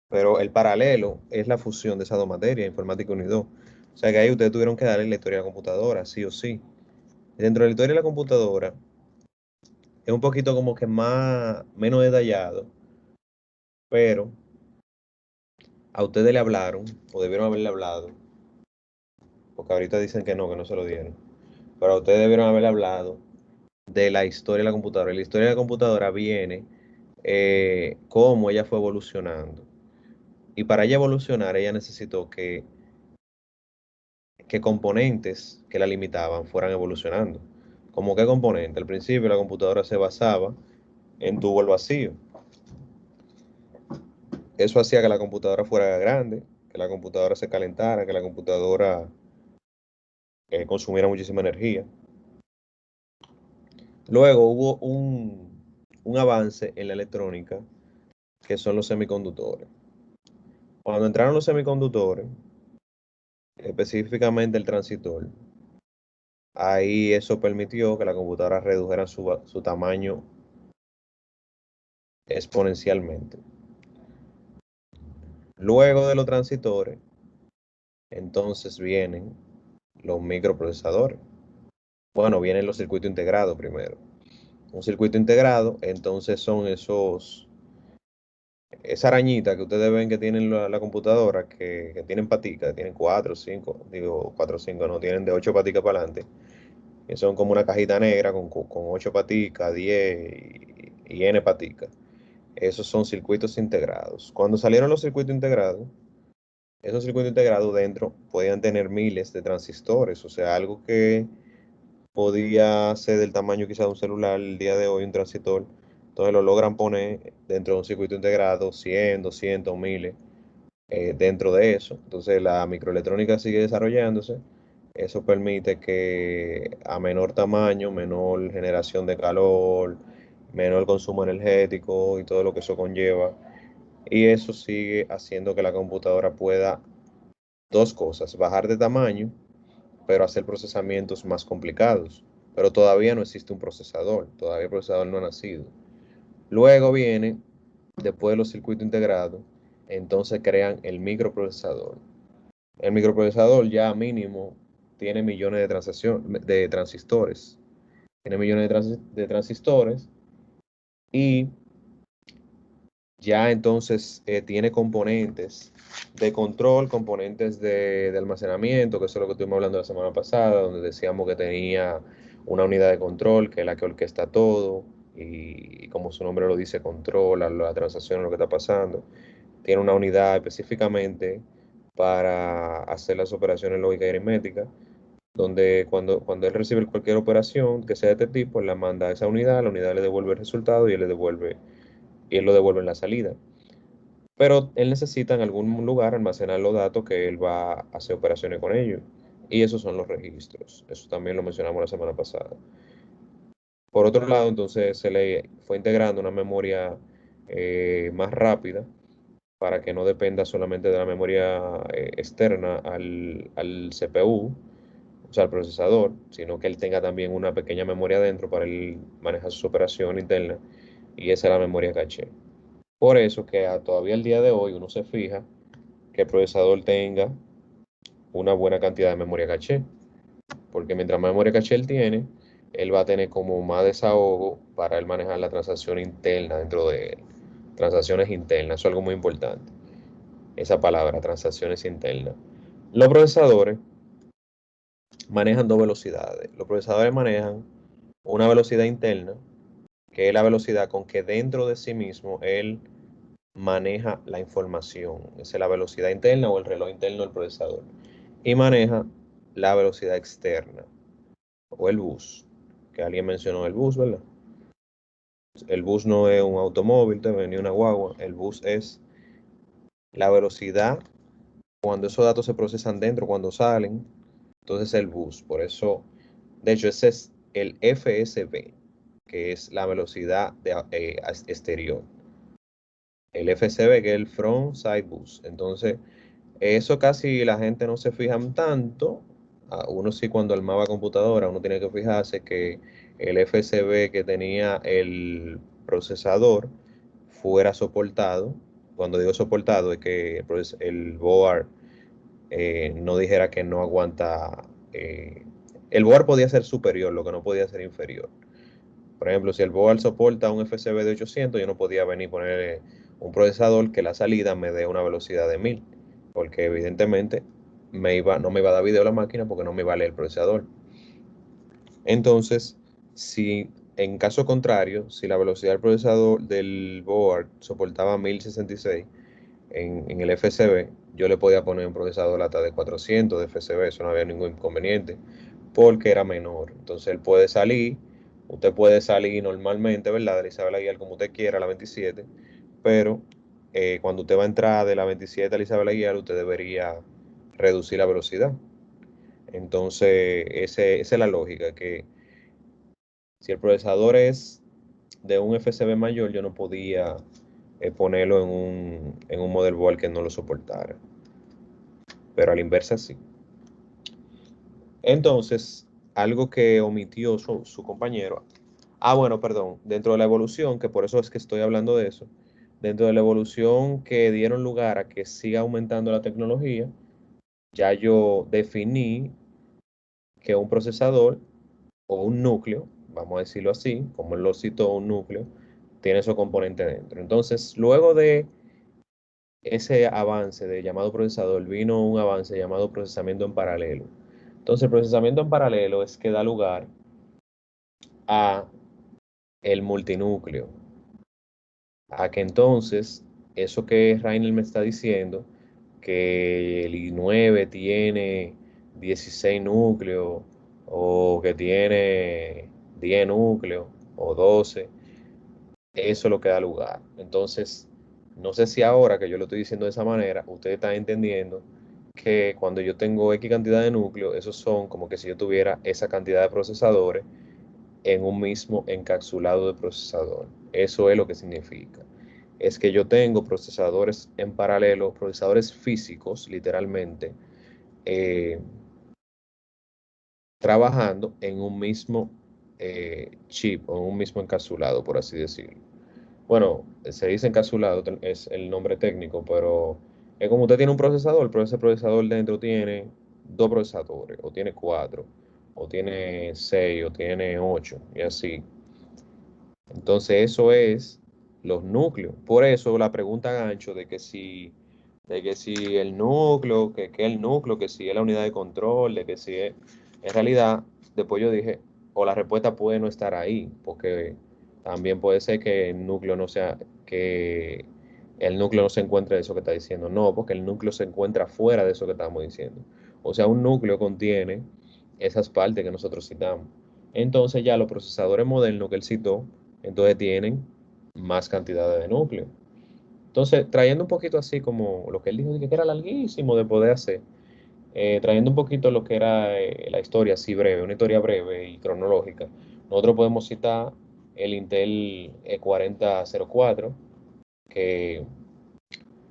Speaker 2: Pero el paralelo es la fusión de esas dos materias, Informática 1 y 2. O sea que ahí ustedes tuvieron que darle la historia de la computadora, sí o sí. Dentro de la historia de la computadora, es un poquito como que menos detallado, pero a ustedes le hablaron, o debieron haberle hablado, porque ahorita dicen que no se lo dieron, pero a ustedes debieron haberle hablado de la historia de la computadora. Y la historia de la computadora viene cómo ella fue evolucionando. Y para ella evolucionar, ella necesitó que componentes que la limitaban fueran evolucionando. ¿Cómo qué componente? Al principio la computadora se basaba en tubo al vacío. Eso hacía que la computadora fuera grande, que la computadora se calentara, que la computadora consumiera muchísima energía. Luego hubo un avance en la electrónica, que son los semiconductores. Cuando entraron los semiconductores, específicamente el transistor, ahí eso permitió que la computadora redujera su tamaño exponencialmente. Luego de los transistores, entonces vienen los microprocesadores. Bueno, vienen los circuitos integrados primero. Un circuito integrado, entonces son esa arañita que ustedes ven que tienen la computadora, que tienen paticas, tienen 4 o 5, digo 4 o 5, no, tienen de 8 paticas para adelante, que son como una cajita negra con 8 paticas, 10 y N paticas. Esos son circuitos integrados. Cuando salieron los circuitos integrados, esos circuitos integrados dentro podían tener miles de transistores, o sea, algo que podía ser del tamaño quizá de un celular el día de hoy, un transistor. Entonces lo logran poner dentro de un circuito integrado 100, 200, miles dentro de eso. Entonces la microelectrónica sigue desarrollándose. Eso permite que a menor tamaño, menor generación de calor, menor consumo energético y todo lo que eso conlleva. Y eso sigue haciendo que la computadora pueda dos cosas: bajar de tamaño, pero hacer procesamientos más complicados. Pero todavía no existe un procesador, todavía el procesador no ha nacido. Luego viene, después de los circuitos integrados, entonces crean el microprocesador. El microprocesador ya mínimo tiene millones de transistores. Tiene millones de transistores y ya entonces tiene componentes de control, componentes de almacenamiento, que eso es lo que estuvimos hablando la semana pasada, donde decíamos que tenía una unidad de control, que es la que orquesta todo, y como su nombre lo dice, controla la transacción, lo que está pasando. Tiene una unidad específicamente para hacer las operaciones lógicas y aritméticas, donde cuando él recibe cualquier operación que sea de este tipo, él la manda a esa unidad, la unidad le devuelve el resultado y él lo devuelve en la salida. Pero él necesita en algún lugar almacenar los datos que él va a hacer operaciones con ellos. Y esos son los registros. Eso también lo mencionamos la semana pasada. Por otro lado, entonces se le fue integrando una memoria más rápida para que no dependa solamente de la memoria externa al CPU, o sea, al procesador, sino que él tenga también una pequeña memoria dentro para él manejar su operación interna. Y esa es la memoria caché. Por eso que todavía el día de hoy uno se fija que el procesador tenga una buena cantidad de memoria caché, porque mientras más memoria caché él tiene, él va a tener como más desahogo para él manejar la transacción interna dentro de él. Transacciones internas, eso es algo muy importante. Esa palabra, transacciones internas. Los procesadores manejan dos velocidades. Los procesadores manejan una velocidad interna, que es la velocidad con que dentro de sí mismo él maneja la información. Esa es la velocidad interna o el reloj interno del procesador. Y maneja la velocidad externa o el bus, que alguien mencionó el bus, ¿verdad? El bus no es un automóvil, ni una guagua. El bus es la velocidad cuando esos datos se procesan dentro, cuando salen. Entonces el bus. Por eso, de hecho, ese es el FSB, que es la velocidad exterior. El FSB, que es el Front Side Bus. Entonces, eso casi la gente no se fija tanto. Uno sí, cuando armaba computadora, uno tiene que fijarse que el FSB que tenía el procesador fuera soportado. Cuando digo soportado, es que el board no dijera que no aguanta. El board podía ser superior, lo que no podía ser inferior. Por ejemplo, si el board soporta un FSB de 800, yo no podía venir y poner un procesador que la salida me dé una velocidad de 1000, porque evidentemente no me iba a dar video a la máquina porque no me iba a leer el procesador. Entonces, si en caso contrario, si la velocidad del procesador del board soportaba 1066 en el FSB, yo le podía poner un procesador hasta de 400 de FSB, eso no había ningún inconveniente, porque era menor. Entonces él puede salir, usted puede salir normalmente, ¿verdad? De la Isabel Aguilar como usted quiera, la 27, pero cuando usted va a entrar de la 27 a la Isabel Aguilar, usted debería reducir la velocidad. Entonces, esa es la lógica, que si el procesador es de un FSB mayor, yo no podía ponerlo en un motherboard que no lo soportara. Pero a la inversa sí. Entonces, algo que omitió su compañero. Bueno, perdón, dentro de la evolución, que por eso es que estoy hablando de eso, dentro de la evolución que dieron lugar a que siga aumentando la tecnología, ya yo definí que un procesador o un núcleo, vamos a decirlo así, como él lo citó, un núcleo, tiene esos componentes dentro. Entonces, luego de ese avance de llamado procesador, vino un avance llamado procesamiento en paralelo. Entonces, el procesamiento en paralelo es que da lugar a el multinúcleo, a que entonces, eso que Rainer me está diciendo, que el i9 tiene 16 núcleos, o que tiene 10 núcleos, o 12, eso es lo que da lugar. Entonces, no sé si ahora que yo lo estoy diciendo de esa manera, ustedes están entendiendo que cuando yo tengo X cantidad de núcleos, esos son como que si yo tuviera esa cantidad de procesadores en un mismo encapsulado de procesador. Eso es lo que significa. Es que yo tengo procesadores en paralelo, procesadores físicos, literalmente, eh, trabajando en un mismo chip o en un mismo encapsulado, por así decirlo. Bueno, se dice encapsulado, es el nombre técnico, pero es como usted tiene un procesador, pero ese procesador dentro tiene 2 procesadores, o tiene 4, o tiene 6, o tiene 8, y así. Entonces eso es los núcleos. Por eso la pregunta gancho de que si el núcleo, que el núcleo, que si es la unidad de control, de que si es, en realidad, después yo dije, o la respuesta puede no estar ahí, porque también puede ser que el núcleo no sea, que el núcleo no se encuentre de eso que está diciendo. No, porque el núcleo se encuentra fuera de eso que estamos diciendo. O sea, un núcleo contiene esas partes que nosotros citamos. Entonces ya los procesadores modernos que él citó, entonces tienen más cantidades de núcleo. Entonces, trayendo un poquito así como lo que él dijo, que era larguísimo de poder hacer, trayendo un poquito lo que era la historia así breve, una historia breve y cronológica, nosotros podemos citar el Intel E4004, que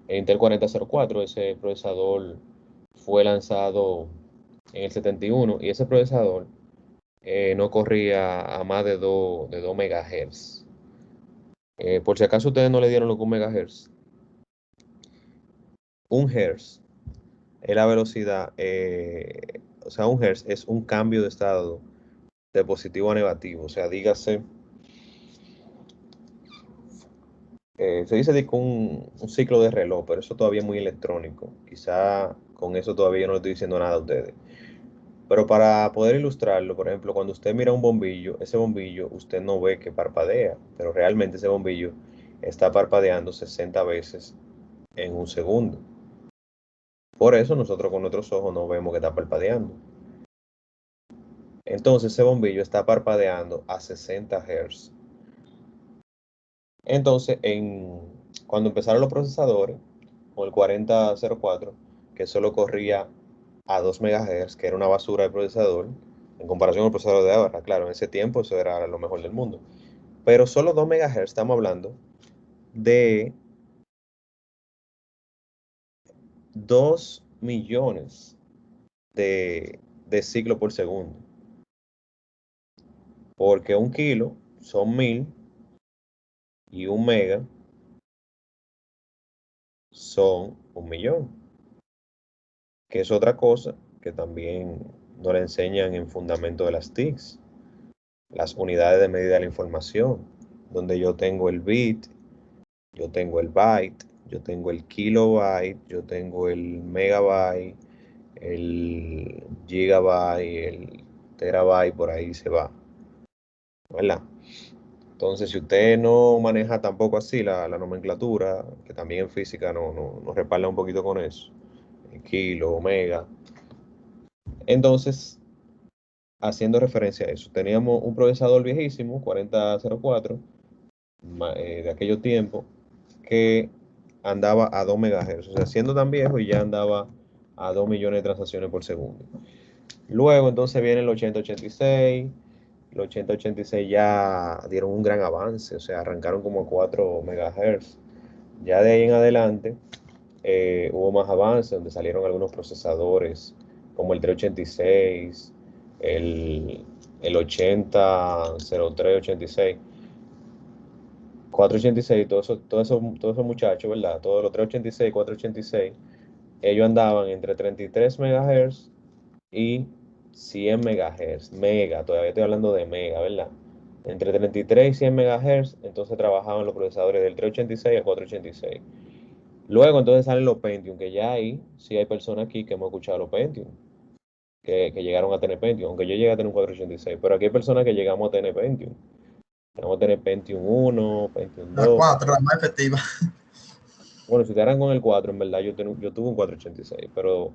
Speaker 2: el Intel 4004, ese procesador fue lanzado en el 71 y ese procesador no corría a más de 2 MHz. Por si acaso ustedes no le dieron lo que 1 MHz. 1 Hz es la velocidad, o sea, 1 Hz es un cambio de estado de positivo a negativo. O sea, dígase, se dice de que un ciclo de reloj, pero eso todavía es muy electrónico. Quizá con eso todavía no le estoy diciendo nada a ustedes. Pero para poder ilustrarlo, por ejemplo, cuando usted mira un bombillo, ese bombillo usted no ve que parpadea, pero realmente ese bombillo está parpadeando 60 veces en un segundo. Por eso nosotros con nuestros ojos no vemos que está parpadeando. Entonces ese bombillo está parpadeando a 60 Hz. Entonces, cuando empezaron los procesadores, con el 4004, que solo corría a 2 MHz, que era una basura de procesador, en comparación al procesador de ahora, claro, en ese tiempo eso era lo mejor del mundo. Pero solo 2 MHz, estamos hablando de 2 millones de ciclos por segundo. Porque un kilo son 1000 y 1 mega son 1 millón. Que es otra cosa que también nos le enseñan en fundamento de las TICs, las unidades de medida de la información, donde yo tengo el bit, yo tengo el byte, yo tengo el kilobyte, yo tengo el megabyte, el gigabyte, el terabyte, por ahí se va, ¿verdad? Entonces, si usted no maneja tampoco así la nomenclatura, que también en física nos respalda un poquito con eso, el kilo, mega, entonces, haciendo referencia a eso, teníamos un procesador viejísimo, 4004, de aquellos tiempos, que andaba a 2 MHz, o sea, siendo tan viejo y ya andaba a 2 millones de transacciones por segundo. Luego entonces viene el 8086, los 8086 ya dieron un gran avance, o sea, arrancaron como 4 MHz. Ya de ahí en adelante hubo más avance, donde salieron algunos procesadores como el 386, el 800386. 486, todos esos muchachos, ¿verdad? Todos los 386, 486, ellos andaban entre 33 MHz y 100 MHz. Mega, todavía estoy hablando de mega, ¿verdad? Entre 33 y 100 MHz, entonces trabajaban los procesadores del 386 al 486. Luego entonces salen los Pentium, que ya hay, sí hay personas aquí que hemos escuchado los Pentium, que llegaron a tener Pentium, aunque yo llegué a tener un 486, pero aquí hay personas que llegamos a tener Pentium. Vamos a tener Pentium 1, Pentium
Speaker 1: La
Speaker 2: 2.
Speaker 1: 4, la más efectiva.
Speaker 2: Bueno, si te eran con el 4, en verdad yo tuve un 486, pero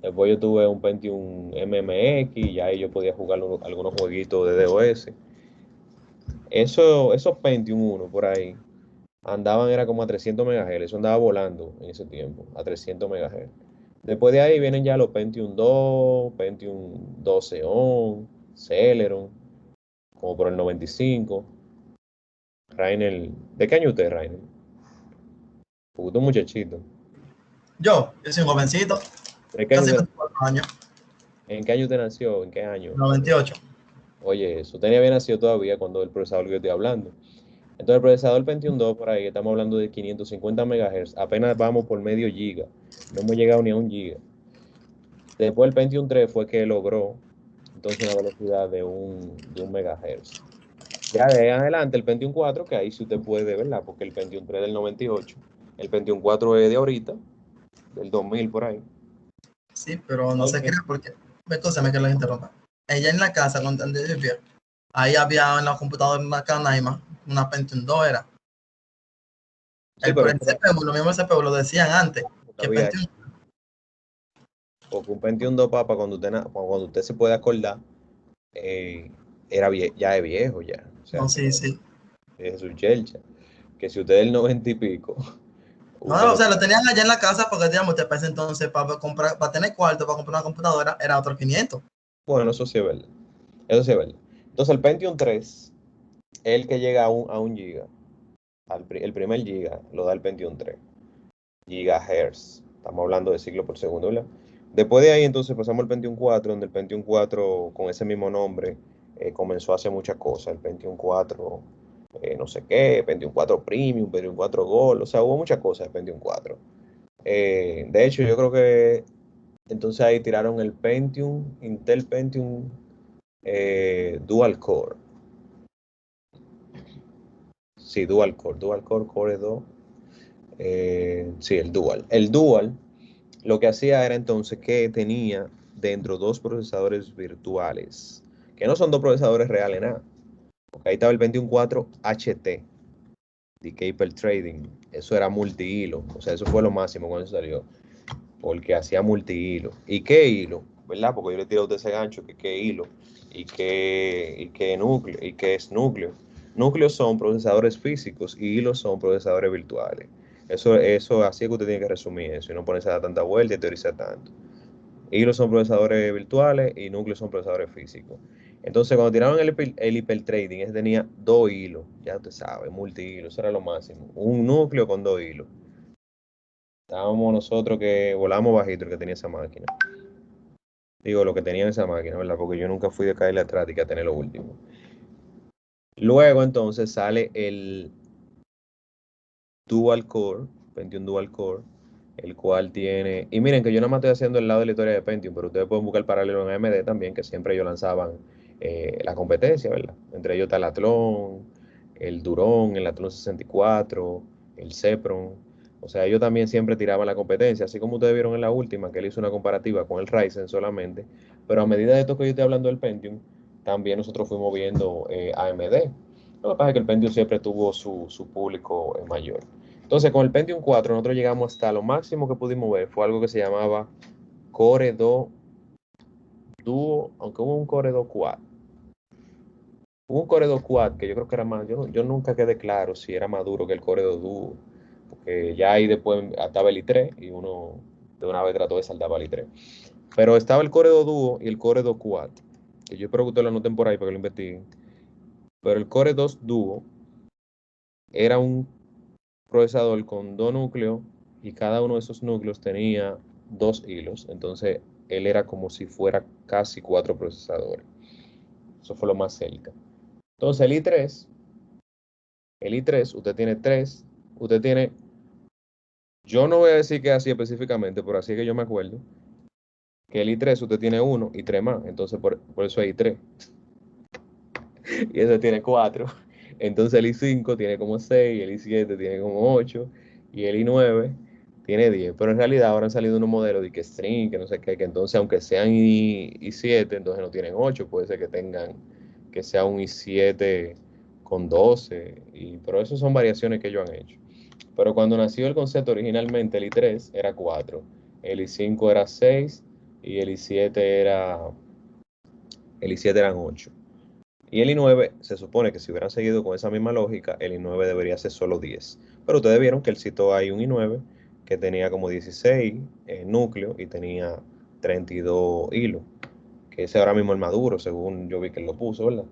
Speaker 2: después yo tuve un Pentium MMX y ya ahí yo podía jugar algunos jueguitos de DOS. Esos Pentium 1 por ahí andaban, era como a 300 MHz, eso andaba volando en ese tiempo, a 300 MHz. Después de ahí vienen ya los Pentium 2, Pentium 12 On, Celeron, como por el 95. Rainer, ¿de qué año usted, Rainer? Porque usted es un muchachito.
Speaker 1: Yo soy un jovencito,
Speaker 2: ¿De qué año
Speaker 1: casi
Speaker 2: usted,
Speaker 1: 24 años,
Speaker 2: ¿En qué año usted nació? ¿En qué año?
Speaker 1: 98.
Speaker 2: Oye, eso tenía bien nacido todavía cuando el procesador que yo estoy hablando. Entonces el procesador Pentium 2 por ahí, estamos hablando de 550 MHz, apenas vamos por medio giga, no hemos llegado ni a 1 giga. Después el Pentium 3 fue que logró entonces una velocidad de un megahertz. Ya de ahí en adelante el Pentium 4, que ahí sí usted puede, ¿verdad? Porque el Pentium 3 es del 98, el Pentium 4 es de ahorita, del 2000 por ahí.
Speaker 1: Sí, pero no se crea porque, escúchame que lo interrumpa. Ella en la casa, cuando yo vivía, ahí había en la computadora una Canaima, una Pentium 2 era.
Speaker 2: Sí,
Speaker 1: Por
Speaker 2: pero
Speaker 1: el CPU, lo mismo CPU lo decían antes, que
Speaker 2: todavía
Speaker 1: Pentium.
Speaker 2: porque un Pentium 2, papá, cuando usted se puede acordar, eh, ya es viejo ya. O sea,
Speaker 1: No,
Speaker 2: que
Speaker 1: sí, sí.
Speaker 2: es su chelcha. Que si usted es del 90 y pico,
Speaker 1: No,
Speaker 2: usted
Speaker 1: no, o
Speaker 2: no.
Speaker 1: sea, lo tenían allá en la casa porque, digamos, te parece entonces para comprar, para tener cuarto, para comprar una computadora, era otro 500.
Speaker 2: Bueno, eso sí es verdad. Eso sí es verdad. Entonces el Pentium 3 es el que llega a un giga. El primer giga lo da el Pentium 3. Gigahertz. Estamos hablando de ciclo por segundo, ¿verdad? Después de ahí entonces pasamos al Pentium 4, donde el Pentium 4 con ese mismo nombre comenzó a hacer muchas cosas. El Pentium 4 no sé qué, Pentium 4 Premium, Pentium 4 Gold, o sea, hubo muchas cosas de Pentium 4. De hecho, yo creo que entonces ahí tiraron el Pentium, Intel Pentium Dual Core. Sí, Dual Core, Core 2. Sí, el Dual. El Dual lo que hacía era entonces que tenía dentro dos procesadores virtuales, que no son dos procesadores reales, nada. Porque ahí estaba el 214 HT, de Hyper Trading. Eso era multihilo, o sea, eso fue lo máximo cuando salió, porque hacía multihilo. ¿Y qué hilo? ¿Verdad? Porque yo le tiré a usted ese gancho, que qué hilo, y qué núcleo, y qué es núcleo. Núcleos son procesadores físicos y hilos son procesadores virtuales. Eso así es que usted tiene que resumir eso y no ponerse a dar tanta vuelta y teorizar tanto. Hilos son procesadores virtuales y núcleos son procesadores físicos. Entonces, cuando tiraron el hipertrading, ese tenía 2 hilos, ya usted sabe, multi-hilos, eso era lo máximo. Un núcleo con 2 hilos. Estábamos nosotros que volamos bajito el que tenía esa máquina. Digo, lo que tenía esa máquina, ¿verdad? Porque yo nunca fui de caerle atrás y que a tener lo último. Luego, entonces, sale el Dual Core, Pentium Dual Core, el cual tiene... Y miren que yo nada más estoy haciendo el lado de la historia de Pentium, pero ustedes pueden buscar el paralelo en AMD también, que siempre ellos lanzaban la competencia, ¿verdad? Entre ellos está el Athlon, el Duron, el Athlon 64, el Cepron. O sea, ellos también siempre tiraban la competencia, así como ustedes vieron en la última, que él hizo una comparativa con el Ryzen solamente. Pero a medida de esto que yo estoy hablando del Pentium, también nosotros fuimos viendo AMD. Lo que pasa es que el Pentium siempre tuvo su público mayor. Entonces, con el Pentium 4 nosotros llegamos hasta lo máximo que pudimos ver. Fue algo que se llamaba Core 2 Duo, aunque hubo un Core 2 Quad. Hubo un Core 2 Quad que yo creo que era más, yo nunca quedé claro si era más duro que el Core 2 Duo, porque ya ahí después estaba el i3 y uno de una vez trató de saltar al i3. Pero estaba el Core 2 Duo y el Core 2 Quad, que yo espero que ustedes lo anoten por ahí para que lo investiguen. Pero el Core 2 Duo era un procesador con 2 núcleos y cada uno de esos núcleos tenía 2 hilos. Entonces él era como si fuera casi 4 procesadores. Eso fue lo más cerca. Entonces el i3 El I3, usted tiene 3, usted tiene, yo no voy a decir que es así específicamente, pero así es que yo me acuerdo, que el I3 usted tiene 1 y 3 más, entonces por eso es I3. Y ese tiene 4. Entonces el I5 tiene como 6, el I7 tiene como 8 y el I9 tiene 10. Pero en realidad ahora han salido unos modelos de que string, que no sé qué, que entonces aunque sean I7, entonces no tienen 8, puede ser que tengan, que sea un I7 con 12, pero eso son variaciones que ellos han hecho. Pero cuando nació el concepto originalmente, el I3 era 4, el I5 era 6 y el I7 eran 8. Y el I9 se supone que si hubieran seguido con esa misma lógica, el I9 debería ser solo 10. Pero ustedes vieron que el sitio hay un I9 que tenía como 16 núcleos y tenía 32 hilos. Que ese ahora mismo el maduro, según yo vi que él lo puso, ¿verdad?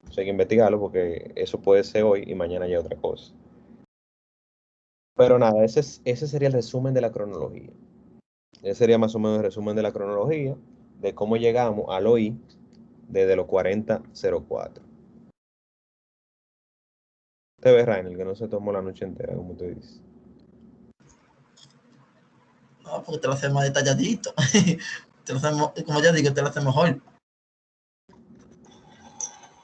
Speaker 2: Entonces hay que investigarlo porque eso puede ser hoy y mañana ya otra cosa. Pero nada, ese sería el resumen de la cronología. Ese sería más o menos el resumen de la cronología de cómo llegamos al OI desde los 4004. Te ves, Rainer, que no se tomó la noche entera, como te dices.
Speaker 1: No, porque te lo hacemos detalladito. Te lo hacemos, como ya digo, te lo hacemos hoy.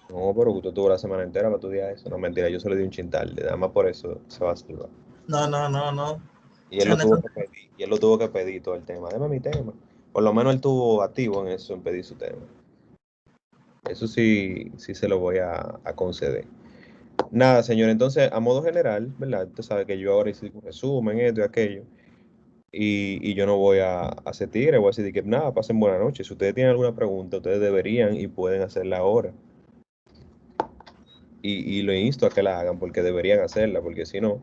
Speaker 2: No, pero usted tuvo la semana entera para estudiar eso. No, mentira, yo se lo di un chintal. Nada más por eso se va a salvar.
Speaker 1: No.
Speaker 2: Y él lo tuvo que pedir. Y él lo tuvo que pedir todo el tema. Deme mi tema. Por lo menos él estuvo activo en eso, en pedir su tema. Eso sí se lo voy a conceder. Nada, señor. Entonces, a modo general, ¿verdad? Usted sabe que yo ahora hice un resumen, esto y aquello. Y yo no voy a hacer tigre, voy a decir que nada, pasen buena noche. Si ustedes tienen alguna pregunta, ustedes deberían y pueden hacerla ahora. Y lo insto a que la hagan porque deberían hacerla, porque si no,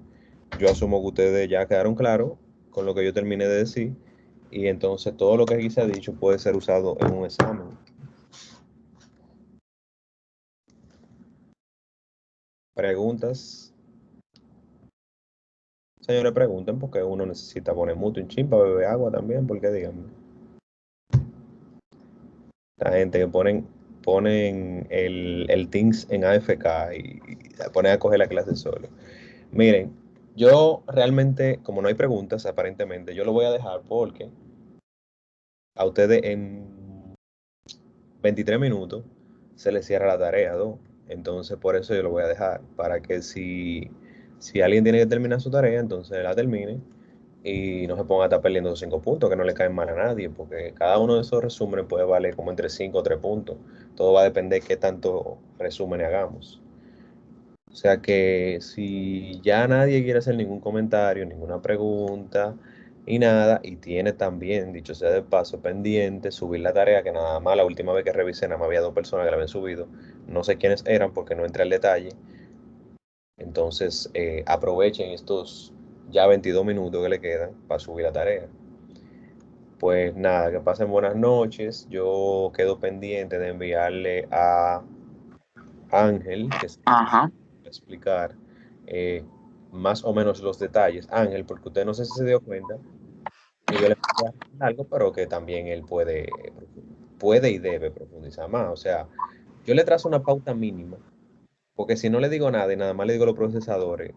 Speaker 2: yo asumo que ustedes ya quedaron claros con lo que yo terminé de decir y entonces todo lo que aquí se ha dicho puede ser usado en un examen. Preguntas. Señores, pregunten porque uno necesita poner mucho un chin para beber agua también, porque díganme. La gente que ponen el Teams en AFK y se ponen a coger la clase solo. Miren, yo realmente, como no hay preguntas, aparentemente, yo lo voy a dejar porque a ustedes en 23 minutos se les cierra la tarea, ¿no? Entonces, por eso yo lo voy a dejar, para que si alguien tiene que terminar su tarea, entonces la termine y no se ponga a estar perdiendo esos 5 puntos, que no le caen mal a nadie, porque cada uno de esos resúmenes puede valer como entre 5 o 3 puntos. Todo va a depender de qué tanto resumen hagamos. O sea que si ya nadie quiere hacer ningún comentario, ninguna pregunta y nada, y tiene también, dicho sea de paso, pendiente subir la tarea, que nada más la última vez que revisé, nada más había 2 personas que la habían subido, no sé quiénes eran porque no entré al detalle. Entonces aprovechen estos ya 22 minutos que le quedan para subir la tarea. Pues nada, que pasen buenas noches. Yo quedo pendiente de enviarle a Ángel, que es
Speaker 8: Ajá.
Speaker 2: explicar más o menos los detalles. Ángel, porque usted no sé si se dio cuenta que yo le envié algo, pero que también él puede y debe profundizar más. O sea, yo le trazo una pauta mínima, porque si no le digo nada y nada más le digo los procesadores,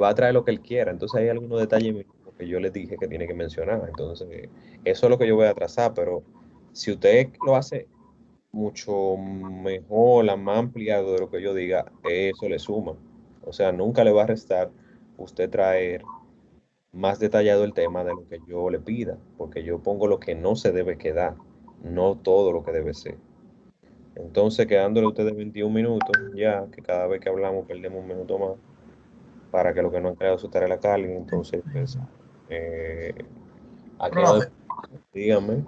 Speaker 2: va a traer lo que él quiera. Entonces hay algunos detalles mínimos que yo le dije que tiene que mencionar. Entonces, eso es lo que yo voy a trazar, pero si usted lo hace mucho mejor, la más ampliado de lo que yo diga, eso le suma. O sea, nunca le va a restar usted traer más detallado el tema de lo que yo le pida, porque yo pongo lo que no se debe quedar, no todo lo que debe ser. Entonces, quedándole a ustedes 21 minutos, ya que cada vez que hablamos perdemos un minuto más, para que lo que no han creado su tarea la carguen. Entonces, pues, aquí no,
Speaker 1: Profe,
Speaker 2: dígame,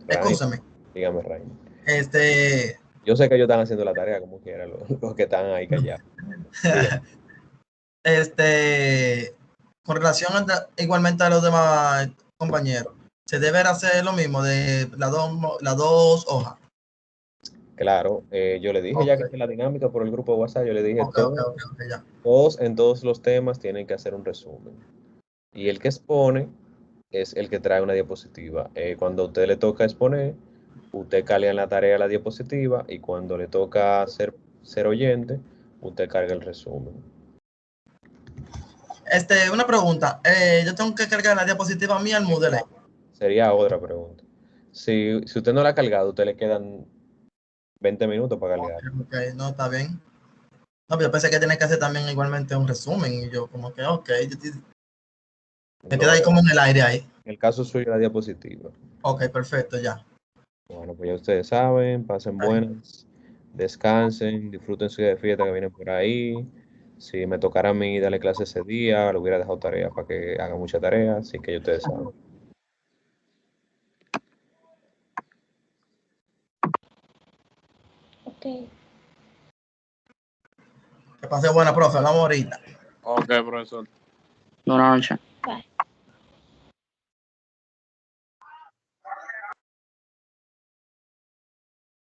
Speaker 2: Ray,
Speaker 1: escúchame.
Speaker 2: dígame, Ray.
Speaker 1: Este,
Speaker 2: Yo sé que ellos están haciendo la tarea como quieran, los que están ahí callados. Dígame.
Speaker 1: con relación igualmente a los demás compañeros, se debe hacer lo mismo de las dos hojas.
Speaker 2: Claro, yo le dije ya que
Speaker 1: Okay.
Speaker 2: la dinámica por el grupo de WhatsApp, yo le dije
Speaker 1: Okay, ya.
Speaker 2: todos en todos los temas tienen que hacer un resumen. Y el que expone es el que trae una diapositiva. Cuando a usted le toca exponer, usted carga en la tarea la diapositiva y cuando le toca ser oyente, usted carga el resumen.
Speaker 1: Una pregunta. Yo tengo que cargar la diapositiva mía al Moodle.
Speaker 2: Sería otra pregunta. Si usted no la ha cargado, usted le quedan 20 minutos para cargar.
Speaker 1: Ok, no, está bien. No, pero yo pensé que tenía que hacer también igualmente un resumen. Y yo como que, ok. Me queda ahí como en el aire ahí.
Speaker 2: En el caso suyo, la diapositiva.
Speaker 1: Ok, perfecto, ya.
Speaker 2: Bueno, pues ya ustedes saben, pasen buenas, descansen, disfruten su día de fiesta que viene por ahí. Si me tocara a mí darle clase ese día, le hubiera dejado tarea para que haga mucha tarea, así que ya ustedes saben.
Speaker 3: Ok.
Speaker 1: Que pase buena, profe. Hablamos ahorita.
Speaker 6: Ok, profesor.
Speaker 8: Buenas noches.